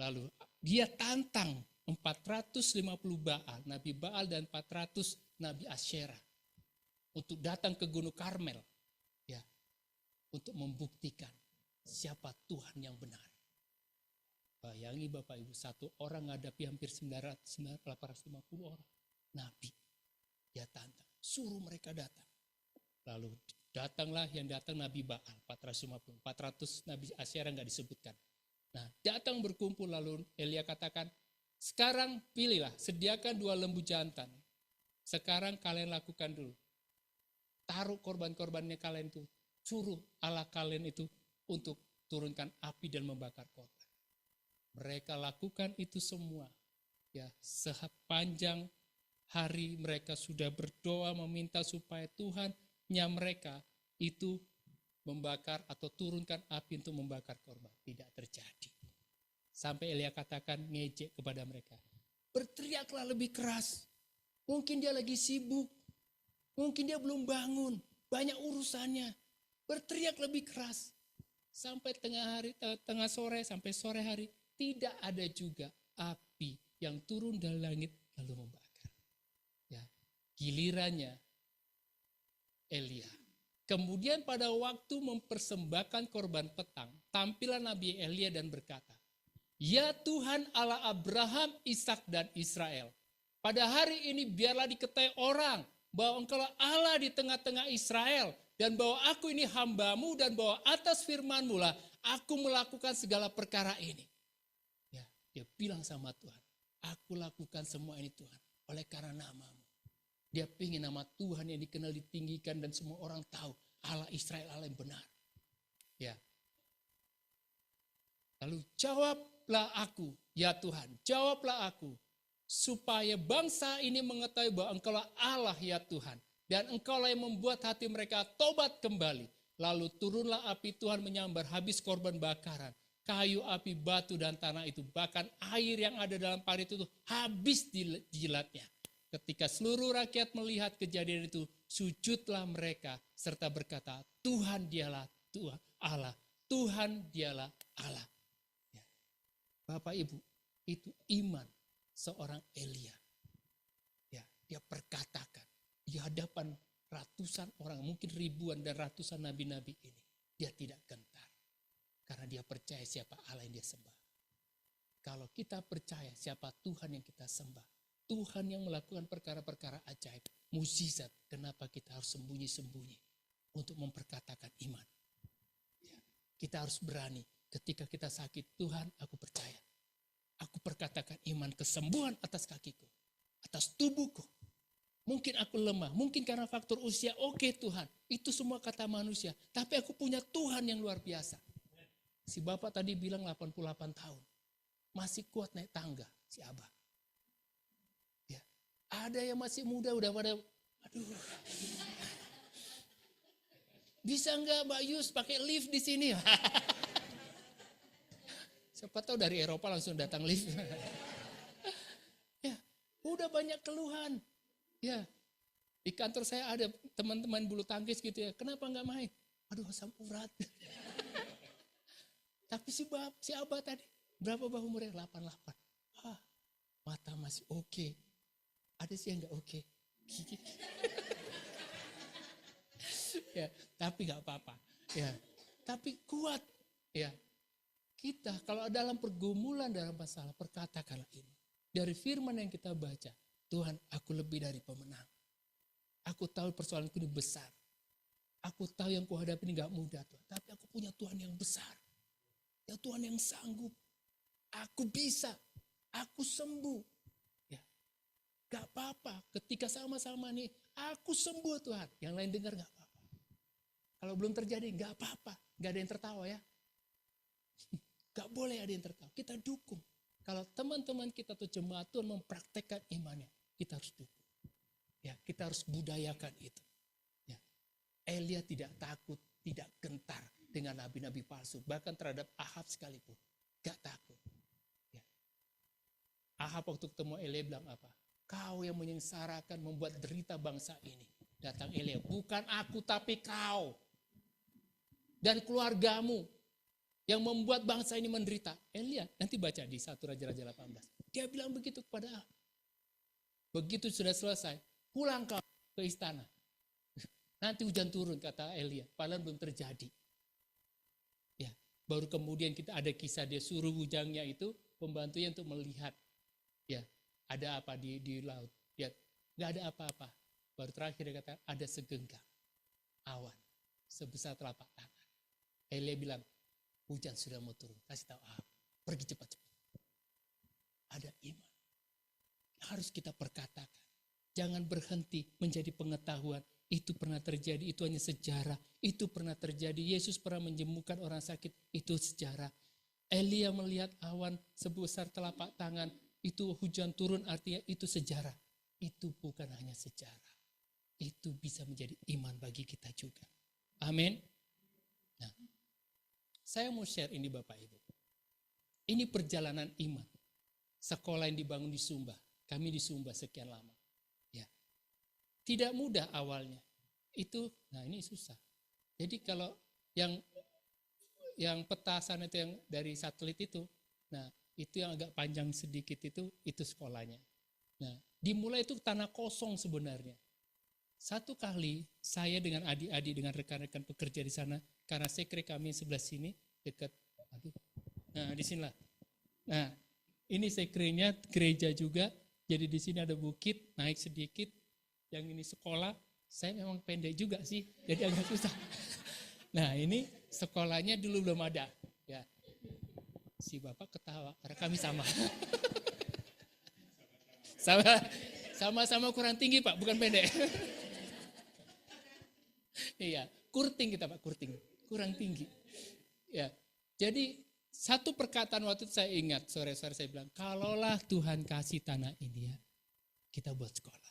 Lalu dia tantang 450 Baal, Nabi Baal dan 400 Nabi Asyera untuk datang ke Gunung Karmel. Ya. Untuk membuktikan siapa Tuhan yang benar. Bayangi Bapak Ibu, satu orang menghadapi hampir 850 orang. Nabi. Dia tantang, suruh mereka datang. Lalu datanglah yang datang Nabi Baal, 450. 400 Nabi Asyera enggak disebutkan. Nah, datang berkumpul lalu Elia katakan, sekarang pilihlah, sediakan 2 lembu jantan. Sekarang kalian lakukan dulu. Taruh korban-korbannya kalian itu. Suruh Allah kalian itu untuk turunkan api dan membakar kota. Mereka lakukan itu semua. Ya, sepanjang hari mereka sudah berdoa meminta supaya Tuhannya mereka itu membakar atau turunkan api untuk membakar korban. Tidak terjadi. Sampai Elia katakan ngejek kepada mereka. Berteriaklah lebih keras. Mungkin dia lagi sibuk. Mungkin dia belum bangun. Banyak urusannya. Berteriak lebih keras. Sampai tengah sore, sampai sore hari. Tidak ada juga api yang turun dari langit lalu membakar. Ya, gilirannya Elia. Kemudian pada waktu mempersembahkan korban petang, tampillah Nabi Elia dan berkata, ya Tuhan Allah Abraham, Ishak dan Israel, pada hari ini biarlah diketahui orang bahwa engkau Allah di tengah-tengah Israel dan bahwa aku ini hambamu dan bahwa atas firman-Mu lah aku melakukan segala perkara ini. Ya, dia bilang sama Tuhan, aku lakukan semua ini Tuhan oleh karena nama-Mu. Dia ingin nama Tuhan yang dikenal ditinggikan dan semua orang tahu Allah Israel Allah yang benar. Ya. Lalu jawablah aku, ya Tuhan, jawablah aku supaya bangsa ini mengetahui bahwa Engkaulah Allah ya Tuhan dan Engkaulah yang membuat hati mereka tobat kembali. Lalu turunlah api Tuhan menyambar habis korban bakaran, kayu, api, batu dan tanah itu, bahkan air yang ada dalam parit itu habis dijilatnya. Ketika seluruh rakyat melihat kejadian itu, sujudlah mereka serta berkata, Tuhan dialah Tuhan Allah, Tuhan dialah Allah. Ya. Bapak Ibu, itu iman seorang Elia. Ya, dia perkatakan di hadapan ratusan orang, mungkin ribuan dan ratusan nabi-nabi ini. Dia tidak gentar. Karena dia percaya siapa Allah yang dia sembah. Kalau kita percaya siapa Tuhan yang kita sembah, Tuhan yang melakukan perkara-perkara ajaib, mukjizat, kenapa kita harus sembunyi-sembunyi untuk memperkatakan iman. Ya, kita harus berani ketika kita sakit, Tuhan aku percaya. Aku perkatakan iman kesembuhan atas kakiku, atas tubuhku. Mungkin aku lemah, mungkin karena faktor usia, oke Tuhan. Itu semua kata manusia, tapi aku punya Tuhan yang luar biasa. Si Bapak tadi bilang 88 tahun, masih kuat naik tangga, si Abah. Ada yang masih muda udah pada, aduh. Bisa nggak Mbak Yus pakai lift di sini? Siapa tahu dari Eropa langsung datang lift. Ya, udah banyak keluhan. Ya, di kantor saya ada teman-teman bulu tangkis gitu ya. Kenapa nggak main? Aduh, asam urat. Tapi si Abah tadi berapa bahu umurnya? 88. Ah, mata masih oke. Ada sih yang gak oke. Ya, tapi gak apa-apa. Ya, tapi kuat. Ya, Kita kalau dalam pergumulan, dalam masalah, perkatakanlah ini. Dari firman yang kita baca, Tuhan, aku lebih dari pemenang. Aku tahu persoalanku ini besar. Aku tahu yang kuhadapi ini gak mudah, Tuhan. Tapi aku punya Tuhan yang besar. Ya Tuhan yang sanggup. Aku bisa. Aku sembuh. Ya, gak apa-apa. Ketika sama-sama nih, aku sembuh Tuhan. Yang lain dengar gak apa-apa. Kalau belum terjadi gak apa-apa. Gak ada yang tertawa ya. Gak boleh ada yang tertawa. Kita dukung. Kalau teman-teman kita tuh jemaat Tuhan mempraktekkan imannya, kita harus dukung. Ya, kita harus budayakan itu. Ya. Elia tidak takut, tidak gentar dengan nabi-nabi palsu, bahkan terhadap Ahab sekalipun. Gak takut. Ya. Ahab waktu ketemu Elia bilang apa? Kau yang menyengsarakan, membuat derita bangsa ini. Datang Elia, bukan aku tapi kau. Dan keluargamu yang membuat bangsa ini menderita. Elia, nanti baca di 1 Raja-Raja 18. Dia bilang begitu kepada Ahab. Begitu sudah selesai, pulang kau ke istana. Nanti hujan turun, kata Elia. Padahal belum terjadi. Ya, baru kemudian kita ada kisah dia suruh bujangnya itu, pembantunya untuk melihat. Ya, ada apa di laut. Ya, nggak ada apa-apa. Baru terakhir dia kata, ada segenggam awan sebesar telapak tangan. Elia bilang, hujan sudah mau turun. Kasih tahu Ahab, pergi cepat-cepat. Ada iman. Harus kita perkatakan. Jangan berhenti menjadi pengetahuan. Itu pernah terjadi, itu hanya sejarah. Itu pernah terjadi, Yesus pernah menyembuhkan orang sakit. Itu sejarah. Elia melihat awan sebesar telapak tangan. Itu hujan turun, artinya itu sejarah. Itu bukan hanya sejarah. Itu bisa menjadi iman bagi kita juga. Amin. Nah, saya mau share ini Bapak Ibu. Ini perjalanan iman. Sekolah yang dibangun di Sumba. Kami di Sumba sekian lama. Ya. Tidak mudah awalnya. Nah ini susah. Jadi kalau yang petasan itu yang dari satelit itu, nah itu yang agak panjang sedikit itu sekolahnya. Nah, dimulai itu tanah kosong sebenarnya. Satu kali saya dengan adik-adik, dengan rekan-rekan pekerja di sana, karena sekre kami sebelah sini, dekat, nah di sinilah. Nah, ini sekrenya gereja juga, jadi di sini ada bukit, naik sedikit, yang ini sekolah, saya memang pendek juga sih, jadi agak susah. Nah, ini sekolahnya dulu belum ada, ya. Si Bapak ketawa, karena kami sama. Sama-sama kurang tinggi Pak, bukan pendek. Iya, kurting kita Pak, kurting, kurang tinggi. Ya, jadi satu perkataan waktu itu saya ingat, sore-sore saya bilang, kalaulah Tuhan kasih tanah ini ya, kita buat sekolah.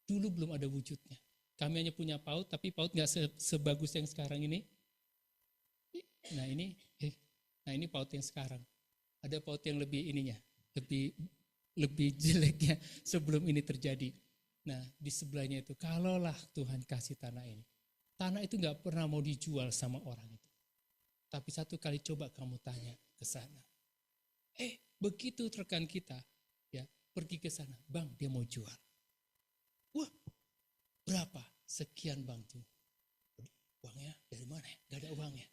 Dulu belum ada wujudnya. Kami hanya punya PAUD, tapi PAUD nggak sebagus yang sekarang ini. Nah ini PAUD yang sekarang. Ada PAUD yang lebih ininya, lebih jeleknya sebelum ini terjadi. Nah di sebelahnya itu, kalaulah Tuhan kasih tanah ini. Tanah itu gak pernah mau dijual sama orang itu. Tapi satu kali coba kamu tanya ke sana. Begitu rekan kita ya pergi ke sana, bang dia mau jual. Wah berapa? Sekian bang tuh. Uangnya dari mana ya? Gak ada uangnya.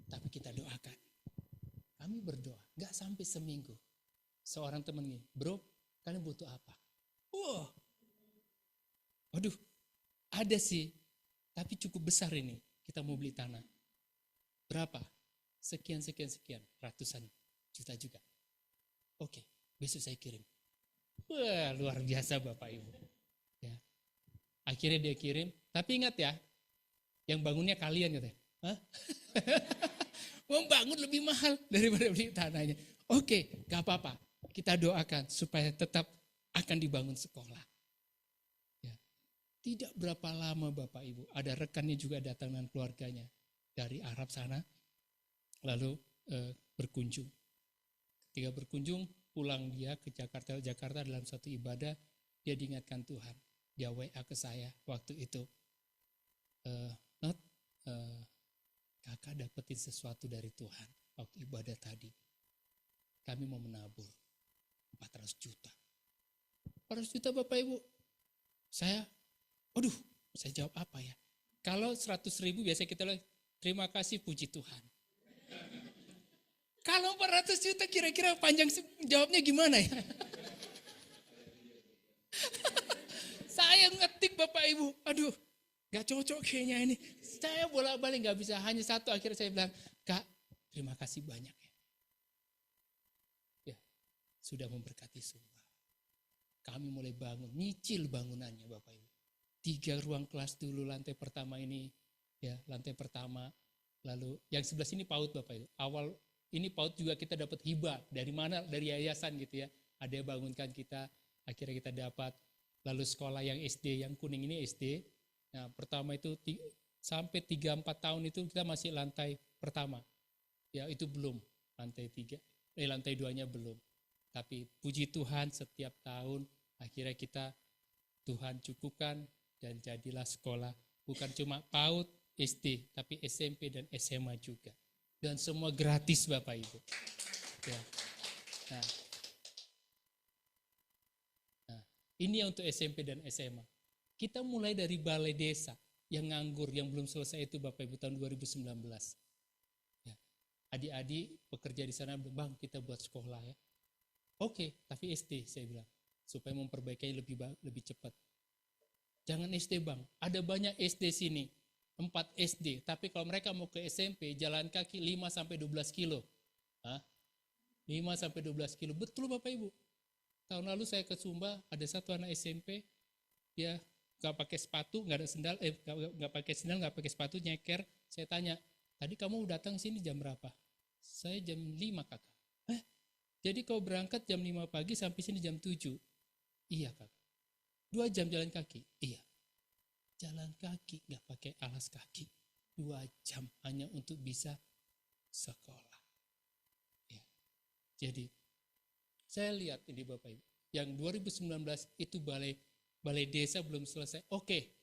Tapi kita doakan. Kami berdoa, gak sampai seminggu. Seorang teman gini, bro kalian butuh apa? Wah, waduh ada sih. Tapi cukup besar ini, kita mau beli tanah. Berapa? Sekian, ratusan juta juga. Oke, besok saya kirim. Wah, luar biasa Bapak Ibu. Ya. Akhirnya dia kirim, tapi ingat ya, yang bangunnya kalian katanya. Hah? Membangun lebih mahal daripada beli tanahnya. Oke, gak apa-apa. Kita doakan supaya tetap akan dibangun sekolah. Tidak berapa lama Bapak Ibu, ada rekannya juga datang dengan keluarganya dari Arab sana, lalu berkunjung. Ketika berkunjung, pulang dia ke Jakarta dalam satu ibadah, dia diingatkan Tuhan. Dia WA ke saya waktu itu, kakak dapetin sesuatu dari Tuhan waktu ibadah tadi. Kami mau menabur 400 juta. 400 juta Bapak Ibu, saya jawab apa ya? Kalau 100.000 biasanya kita bilang, terima kasih puji Tuhan. Kalau 400 juta kira-kira panjang jawabnya gimana ya? Saya ngetik Bapak Ibu, aduh gak cocok kayaknya ini. Saya bolak-balik gak bisa, hanya satu akhirnya saya bilang, Kak terima kasih banyak ya. Ya, sudah memberkati semua. Kami mulai bangun, nyicil bangunannya Bapak Ibu. 3 ruang kelas dulu lantai pertama ini, ya lantai pertama. Lalu yang sebelah sini PAUD Bapak Ibu. Awal ini PAUD juga kita dapat hibah. Dari mana? Dari yayasan gitu ya. Ada yang bangunkan kita, akhirnya kita dapat. Lalu sekolah yang SD, yang kuning ini SD. Nah pertama itu sampai 3-4 tahun itu kita masih lantai pertama. Ya itu belum, lantai 2-nya belum. Tapi puji Tuhan setiap tahun akhirnya kita Tuhan cukupkan dan jadilah sekolah. Bukan cuma PAUD, SD, tapi SMP dan SMA juga. Dan semua gratis Bapak Ibu. Ya. Nah, ini untuk SMP dan SMA. Kita mulai dari balai desa yang nganggur, yang belum selesai itu Bapak Ibu tahun 2019. Ya. Adik-adik bekerja di sana, Bang kita buat sekolah ya. Oke, tapi SD saya bilang. Supaya memperbaikinya lebih cepat. Jangan SD Bang, ada banyak SD sini. 4 SD, tapi kalau mereka mau ke SMP, jalan kaki 5-12 kilo. 5-12 kilo, betul Bapak Ibu. Tahun lalu saya ke Sumba, ada satu anak SMP, dia gak pakai sepatu, gak ada sendal, gak pakai sendal, gak pakai sepatu, nyeker. Saya tanya, tadi kamu datang sini jam berapa? Saya jam 5 kakak. Jadi kau berangkat jam 5 pagi sampai sini jam 7? Iya kakak. 2 jam jalan kaki? Iya. Jalan kaki, gak pakai alas kaki. 2 jam hanya untuk bisa sekolah. Ya. Jadi, saya lihat ini Bapak Ibu. Yang 2019 itu balai desa belum selesai. Oke,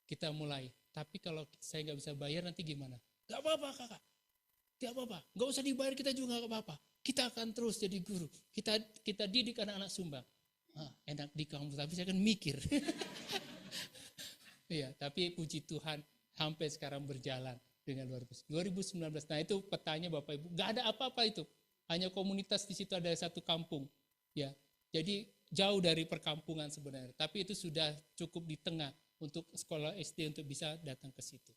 kita mulai. Tapi kalau saya gak bisa bayar nanti gimana? Gak apa-apa kakak. Gak apa-apa. Gak usah dibayar kita juga gak apa-apa. Kita akan terus jadi guru. Kita didik anak-anak Sumba. Enak di kampus, tapi saya kan mikir. Iya, tapi puji Tuhan sampai sekarang berjalan dengan luar biasa. 2019, nah itu petanya Bapak Ibu, gak ada apa-apa itu. Hanya komunitas di situ ada satu kampung. Ya, jadi jauh dari perkampungan sebenarnya. Tapi itu sudah cukup di tengah untuk sekolah SD untuk bisa datang ke situ.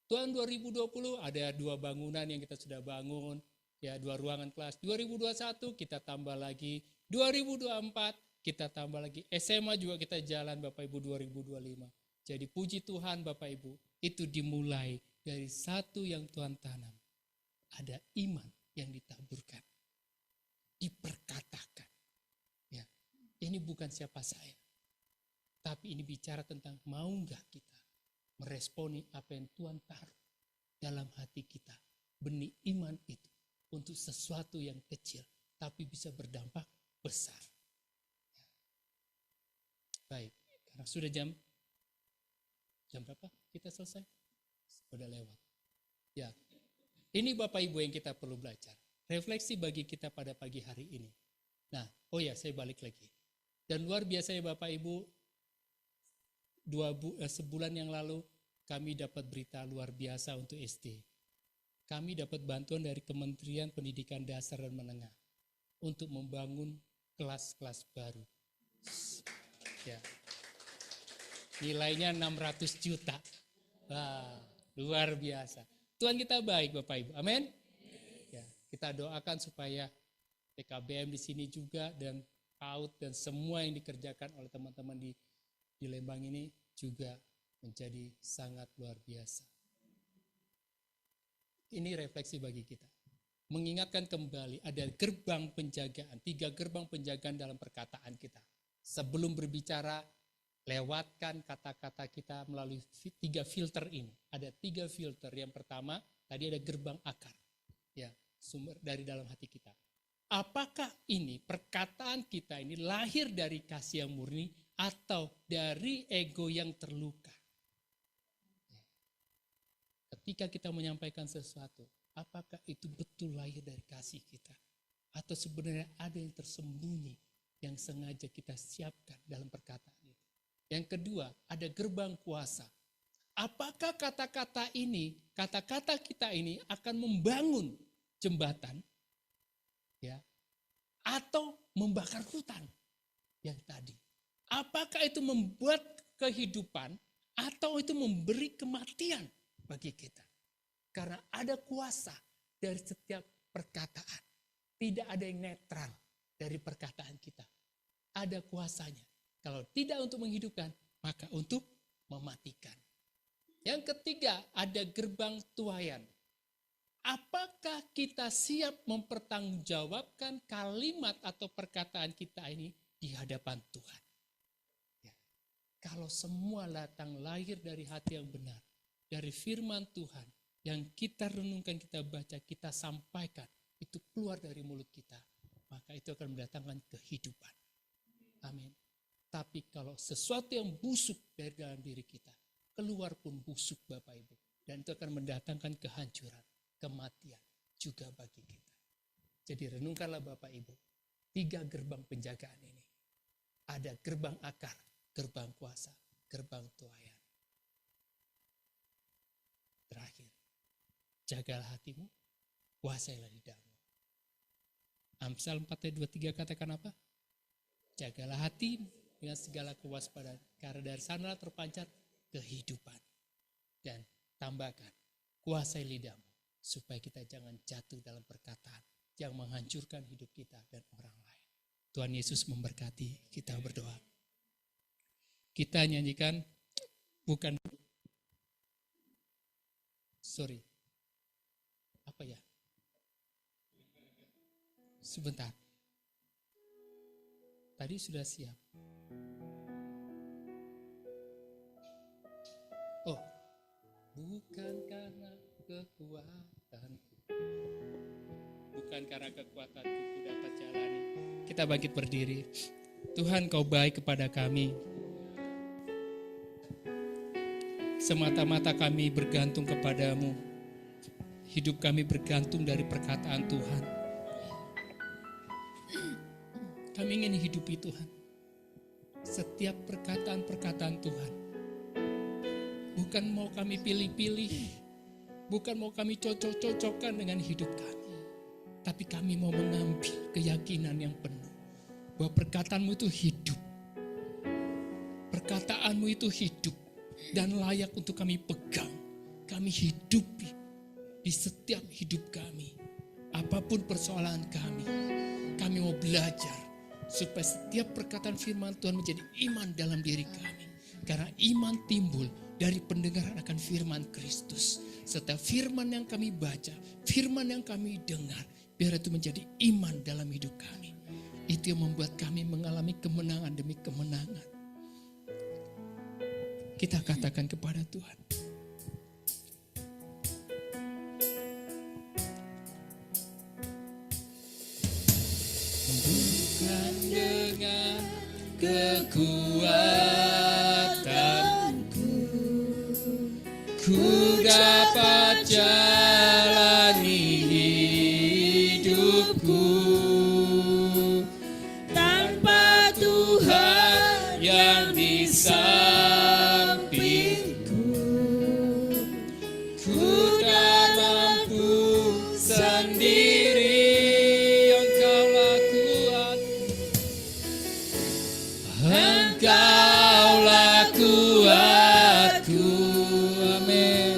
Tahun 2020 ada 2 bangunan yang kita sudah bangun. Ya, 2 ruangan kelas. 2021 kita tambah lagi. 2024 kita tambah lagi. SMA juga kita jalan Bapak Ibu 2025. Jadi puji Tuhan Bapak Ibu, itu dimulai dari satu yang Tuhan tanam. Ada iman yang ditaburkan. Diperkatakan. Ya, ini bukan siapa saya. Tapi ini bicara tentang mau enggak kita meresponi apa yang Tuhan taruh dalam hati kita. Benih iman itu untuk sesuatu yang kecil tapi bisa berdampak besar. Baik, karena sudah jam berapa kita selesai? Sudah lewat. Ya, ini Bapak Ibu yang kita perlu belajar. Refleksi bagi kita pada pagi hari ini. Nah, saya balik lagi. Dan luar biasa ya Bapak Ibu, sebulan yang lalu kami dapat berita luar biasa untuk SD. Kami dapat bantuan dari Kementerian Pendidikan Dasar dan Menengah untuk membangun kelas-kelas baru. Ya. Nilainya 600 juta. Wah, luar biasa. Tuhan kita baik Bapak Ibu. Amin. Ya, kita doakan supaya PKBM di sini juga dan PAUD dan semua yang dikerjakan oleh teman-teman di Lembang ini juga menjadi sangat luar biasa. Ini refleksi bagi kita. Mengingatkan kembali ada gerbang penjagaan, 3 gerbang penjagaan dalam perkataan kita. Sebelum berbicara, lewatkan kata-kata kita melalui 3 filter ini. Ada 3 filter. Yang pertama, tadi ada gerbang akar. Ya, sumber dari dalam hati kita. Apakah ini perkataan kita ini lahir dari kasih yang murni atau dari ego yang terluka? Ketika kita menyampaikan sesuatu, apakah itu betul lahir dari kasih kita? Atau sebenarnya ada yang tersembunyi yang sengaja kita siapkan dalam perkataan itu. Yang kedua, ada gerbang kuasa. Apakah kata-kata kita ini akan membangun jembatan, ya, atau membakar hutan yang tadi. Apakah itu membuat kehidupan atau itu memberi kematian bagi kita? Karena ada kuasa dari setiap perkataan. Tidak ada yang netral dari perkataan kita. Ada kuasanya. Kalau tidak untuk menghidupkan, maka untuk mematikan. Yang ketiga, ada gerbang tuaian. Apakah kita siap mempertanggungjawabkan kalimat atau perkataan kita ini di hadapan Tuhan? Ya. Kalau semua datang lahir dari hati yang benar, dari firman Tuhan, yang kita renungkan, kita baca, kita sampaikan, itu keluar dari mulut kita, maka itu akan mendatangkan kehidupan. Amin. Tapi kalau sesuatu yang busuk dari dalam diri kita, keluar pun busuk Bapak Ibu. Dan itu akan mendatangkan kehancuran, kematian juga bagi kita. Jadi renungkanlah Bapak Ibu, 3 gerbang penjagaan ini. Ada gerbang akar, gerbang kuasa, gerbang tuaian. Terakhir, jagalah hatimu, kuasailah lidahmu. Amsal 4 ayat 23 katakan apa? Jagalah hati dengan segala kewaspadaan, karena dari sana terpancar kehidupan. Dan tambahkan, kuasai lidahmu, supaya kita jangan jatuh dalam perkataan yang menghancurkan hidup kita dan orang lain. Tuhan Yesus memberkati. Kita berdoa. Kita nyanyikan bukan apa ya? Sebentar. Tadi sudah siap. Oh, bukan karena kekuatanku, bukan karena kekuatanku ku dapat jalani. Kita bangkit berdiri. Tuhan, Kau baik kepada kami. Semata-mata kami bergantung kepadamu. Hidup kami bergantung dari perkataan Tuhan. Kami ingin hidupi Tuhan. Setiap perkataan-perkataan Tuhan. Bukan mau kami pilih-pilih. Bukan mau kami cocok-cocokkan dengan hidup kami. Tapi kami mau mengambil keyakinan yang penuh. Bahwa perkataanmu itu hidup. Perkataanmu itu hidup. Dan layak untuk kami pegang. Kami hidupi di setiap hidup kami. Apapun persoalan kami. Kami mau belajar. Supaya setiap perkataan firman Tuhan menjadi iman dalam diri kami. Karena iman timbul dari pendengaran akan firman Kristus. Setiap firman yang kami baca, firman yang kami dengar, biar itu menjadi iman dalam hidup kami. Itu yang membuat kami mengalami kemenangan demi kemenangan. Kita katakan kepada Tuhan. Bukan dengan kekuatanku ku dapat jalani hidupku tanpa Tuhan yang di sampingku. Ku tak mampu sendiri, Engkaulah kuatku. Engkaulah kuatku, amin.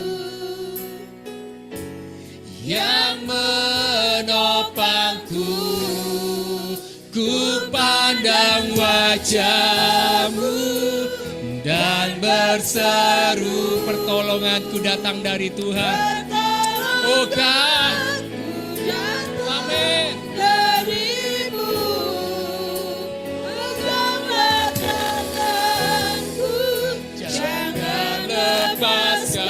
Yang menopangku, ku pandang wajah-Mu dan berseru, pertolonganku datang dari Tuhan. Oh God, amin. Darimu, Engkaulah tanganku, Jangan lepaskan,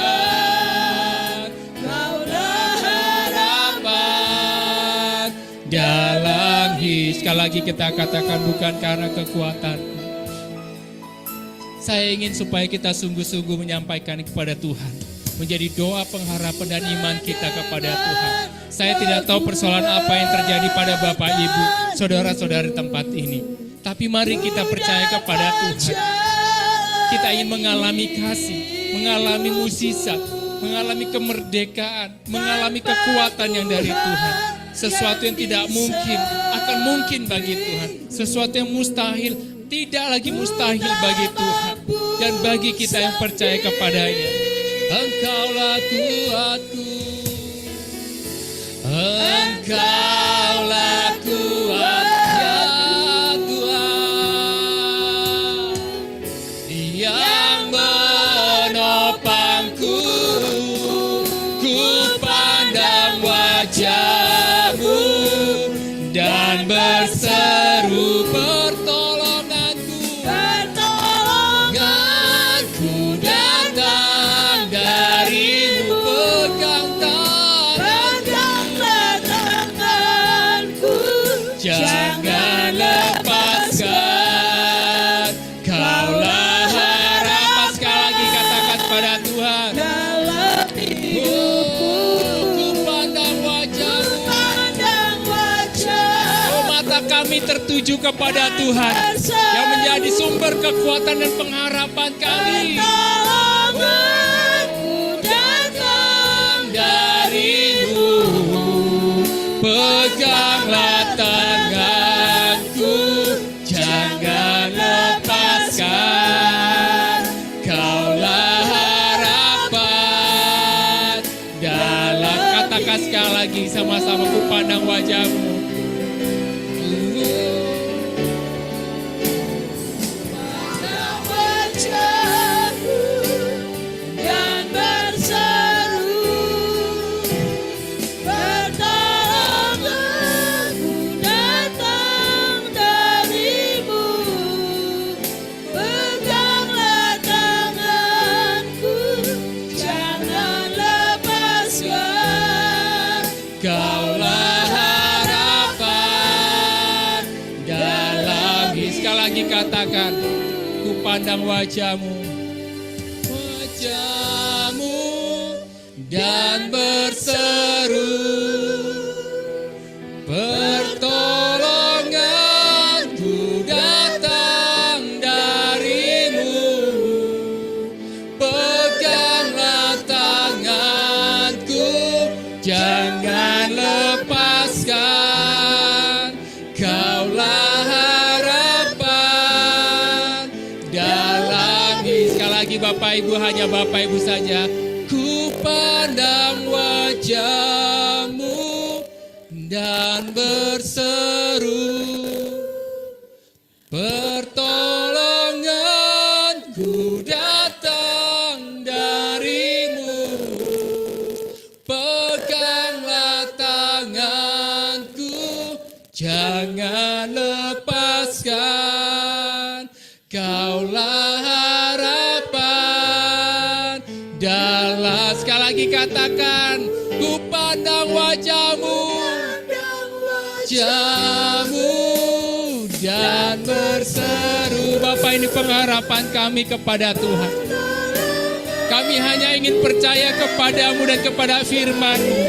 Kaulah harapan dalam hidup. Sekali lagi kita katakan, bukan karena kekuatanku. Saya ingin supaya kita sungguh-sungguh menyampaikan kepada Tuhan. Menjadi doa pengharapan dan iman kita kepada Tuhan. Saya tidak tahu persoalan apa yang terjadi pada Bapak Ibu, saudara-saudara di tempat ini. Tapi mari kita percaya kepada Tuhan. Kita ingin mengalami kasih, mengalami mukjizat, mengalami kemerdekaan, mengalami kekuatan yang dari Tuhan. Sesuatu yang tidak mungkin akan mungkin bagi Tuhan. Sesuatu yang mustahil tidak lagi mustahil bagi Tuhan. Dan bagi kita yang percaya kepadanya, Engkaulah kuatku, Engkaulah kuat ya Tuhan, yang menopangku. Ku pandang wajah-Mu dan berseru pertolonganku. Pertolonganku datang dari-Mu, peganglah tanganku, jangan lepaskan. Kaulah harapan. Sekali lagi katakan pada Tuhan, ku pandang wajah-Mu. Oh, mata kami tertuju kepada Tuhan yang menjadi sumber kekuatan dan pengharapan kami. Pertolonganku datang dari-Mu, peganglah tanganku, jangan lepaskan. Kaulah harapan dalam, katakan sekali lagi sama-sama, ku pandang wajah-Mu. wajah-Mu dan berseru, pertolonganku datang dari-Mu, peganglah tanganku, jangan lepaskan. Kaulah harapan dalam hidup. Sekali lagi katakan, ku pandang wajah-Mu, wajah-Mu dan berseru, pertolonganku datang dari-Mu, peganglah tanganku, jangan lepaskan. Kaulah harapan dalam hidup. Sekali lagi Bapak Ibu, hanya Bapak Ibu saja. Ku pandang wajah-Mu dan berseru, pertolonganku datang dari-Mu, peganglah tanganku, jangan lepaskan. Kaulah harapan dalam. Sekali lagi katakan, ku pandang wajah-Mu, wajah-Mu dan berseru. Bapak, ini pengharapan kami kepada Tuhan. Kami hanya ingin percaya kepada-Mu dan kepada firman-Mu.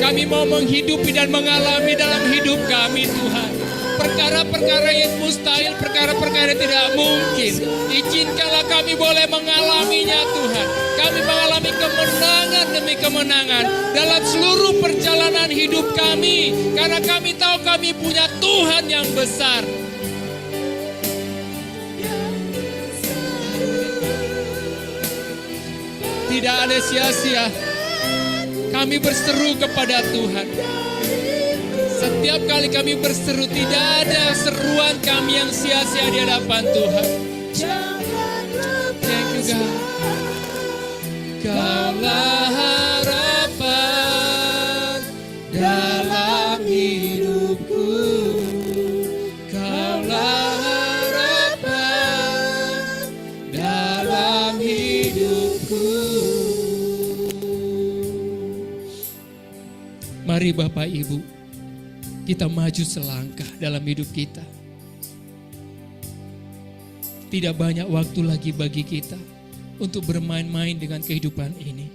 Kami mau menghidupi dan mengalami dalam hidup kami, Tuhan, perkara-perkara yang mustahil, perkara-perkara yang tidak mungkin. Izinkanlah kami boleh mengalaminya, Tuhan. Kami mengalami kemenangan demi kemenangan dalam seluruh perjalanan hidup kami, karena kami tahu kami punya Tuhan yang besar. Tidak ada sia-sia. Kami berseru kepada Tuhan. Setiap kali kami berseru, tidak ada seruan kami yang sia-sia di hadapan Tuhan. Thank you God. Kaulah harapan dalam hidupku. Kaulah harapan dalam hidupku. Mari Bapak Ibu, kita maju selangkah dalam hidup kita. Tidak banyak waktu lagi bagi kita untuk bermain-main dengan kehidupan ini.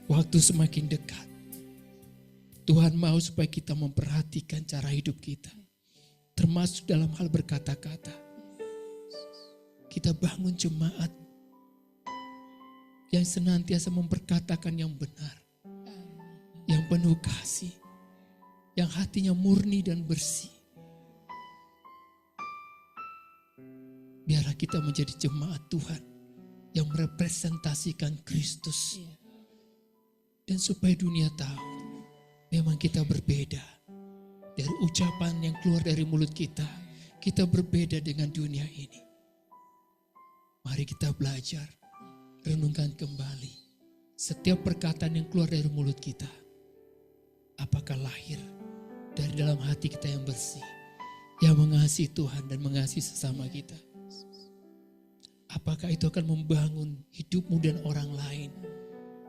Waktu semakin dekat. Tuhan mau supaya kita memperhatikan cara hidup kita, termasuk dalam hal berkata-kata. Kita bangun jemaat yang senantiasa memperkatakan yang benar, yang penuh kasih, yang hatinya murni dan bersih. Biarlah kita menjadi jemaat Tuhan yang merepresentasikan Kristus. Dan supaya dunia tahu, memang kita berbeda. Dari ucapan yang keluar dari mulut kita berbeda dengan dunia ini. Mari kita belajar, renungkan kembali setiap perkataan yang keluar dari mulut kita. Apakah lahir dari dalam hati kita yang bersih, yang mengasihi Tuhan dan mengasihi sesama kita? Apakah itu akan membangun hidupmu dan orang lain,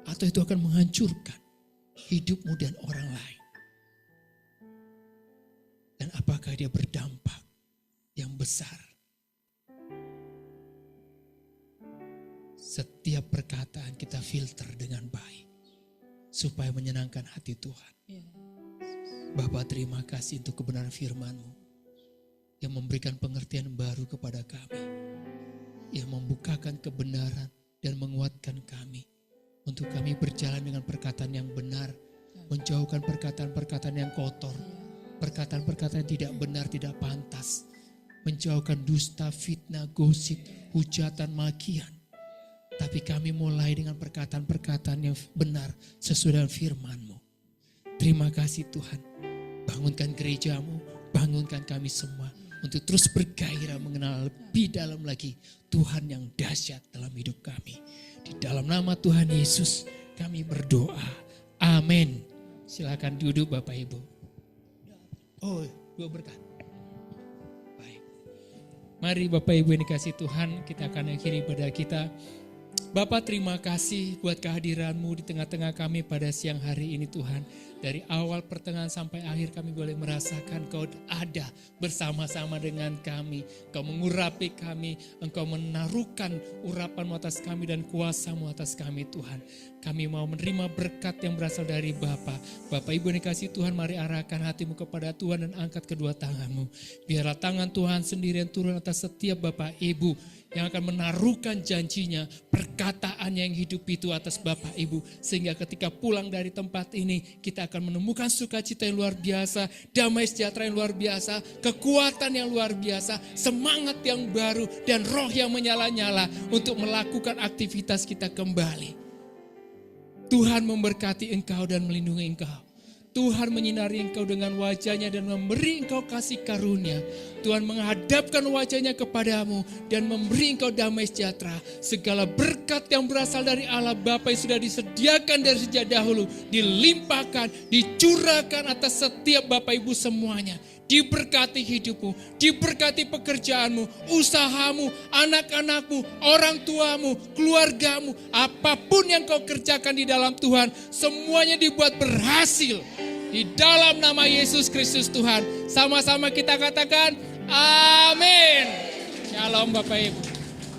atau itu akan menghancurkan hidupmu dan orang lain? Dan apakah dia berdampak yang besar? Setiap perkataan kita filter dengan baik supaya menyenangkan hati Tuhan. Bapa, terima kasih untuk kebenaran firman-Mu yang memberikan pengertian baru kepada kami, yang membukakan kebenaran dan menguatkan kami untuk kami berjalan dengan perkataan yang benar, menjauhkan perkataan-perkataan yang kotor, perkataan-perkataan yang tidak benar, tidak pantas, menjauhkan dusta, fitnah, gosip, hujatan, makian. Tapi kami mulai dengan perkataan-perkataan yang benar sesuai dengan firman-Mu. Terima kasih Tuhan, bangunkan gereja-Mu, bangunkan kami semua untuk terus bergairah mengenal lebih dalam lagi Tuhan yang dahsyat dalam hidup kami. Di dalam nama Tuhan Yesus kami berdoa. Amin. Silakan duduk Bapak Ibu. Oh, dua berkat. Baik. Mari Bapak Ibu yang dikasih Tuhan, kita akan akhiri ibadah kita. Bapak, terima kasih buat kehadiran-Mu di tengah-tengah kami pada siang hari ini Tuhan. Dari awal pertengahan sampai akhir kami boleh merasakan Kau ada bersama-sama dengan kami. Kau mengurapi kami, Engkau menaruhkan urapan-Mu atas kami dan kuasa-Mu atas kami Tuhan. Kami mau menerima berkat yang berasal dari Bapa. Bapak Ibu yang dikasih Tuhan, mari arahkan hatimu kepada Tuhan dan angkat kedua tanganmu. Biarlah tangan Tuhan sendiri yang turun atas setiap Bapak Ibu yang akan menaruhkan janjinya, perkataan yang hidup itu atas Bapak Ibu. Sehingga ketika pulang dari tempat ini, kita akan menemukan sukacita yang luar biasa, damai sejahtera yang luar biasa, kekuatan yang luar biasa, semangat yang baru, dan roh yang menyala-nyala untuk melakukan aktivitas kita kembali. Tuhan memberkati engkau dan melindungi engkau. Tuhan menyinari engkau dengan wajahnya dan memberi engkau kasih karunia. Tuhan menghadapkan wajahnya kepadamu dan memberi engkau damai sejahtera. Segala berkat yang berasal dari Allah Bapa yang sudah disediakan dari sejak dahulu, dilimpahkan, dicurahkan atas setiap Bapak Ibu semuanya. Diberkati hidupmu, diberkati pekerjaanmu, usahamu, anak-anakmu, orang tuamu, keluargamu. Apapun yang kau kerjakan di dalam Tuhan, semuanya dibuat berhasil. Di dalam nama Yesus Kristus Tuhan. Sama-sama kita katakan, amin. Shalom Bapak Ibu.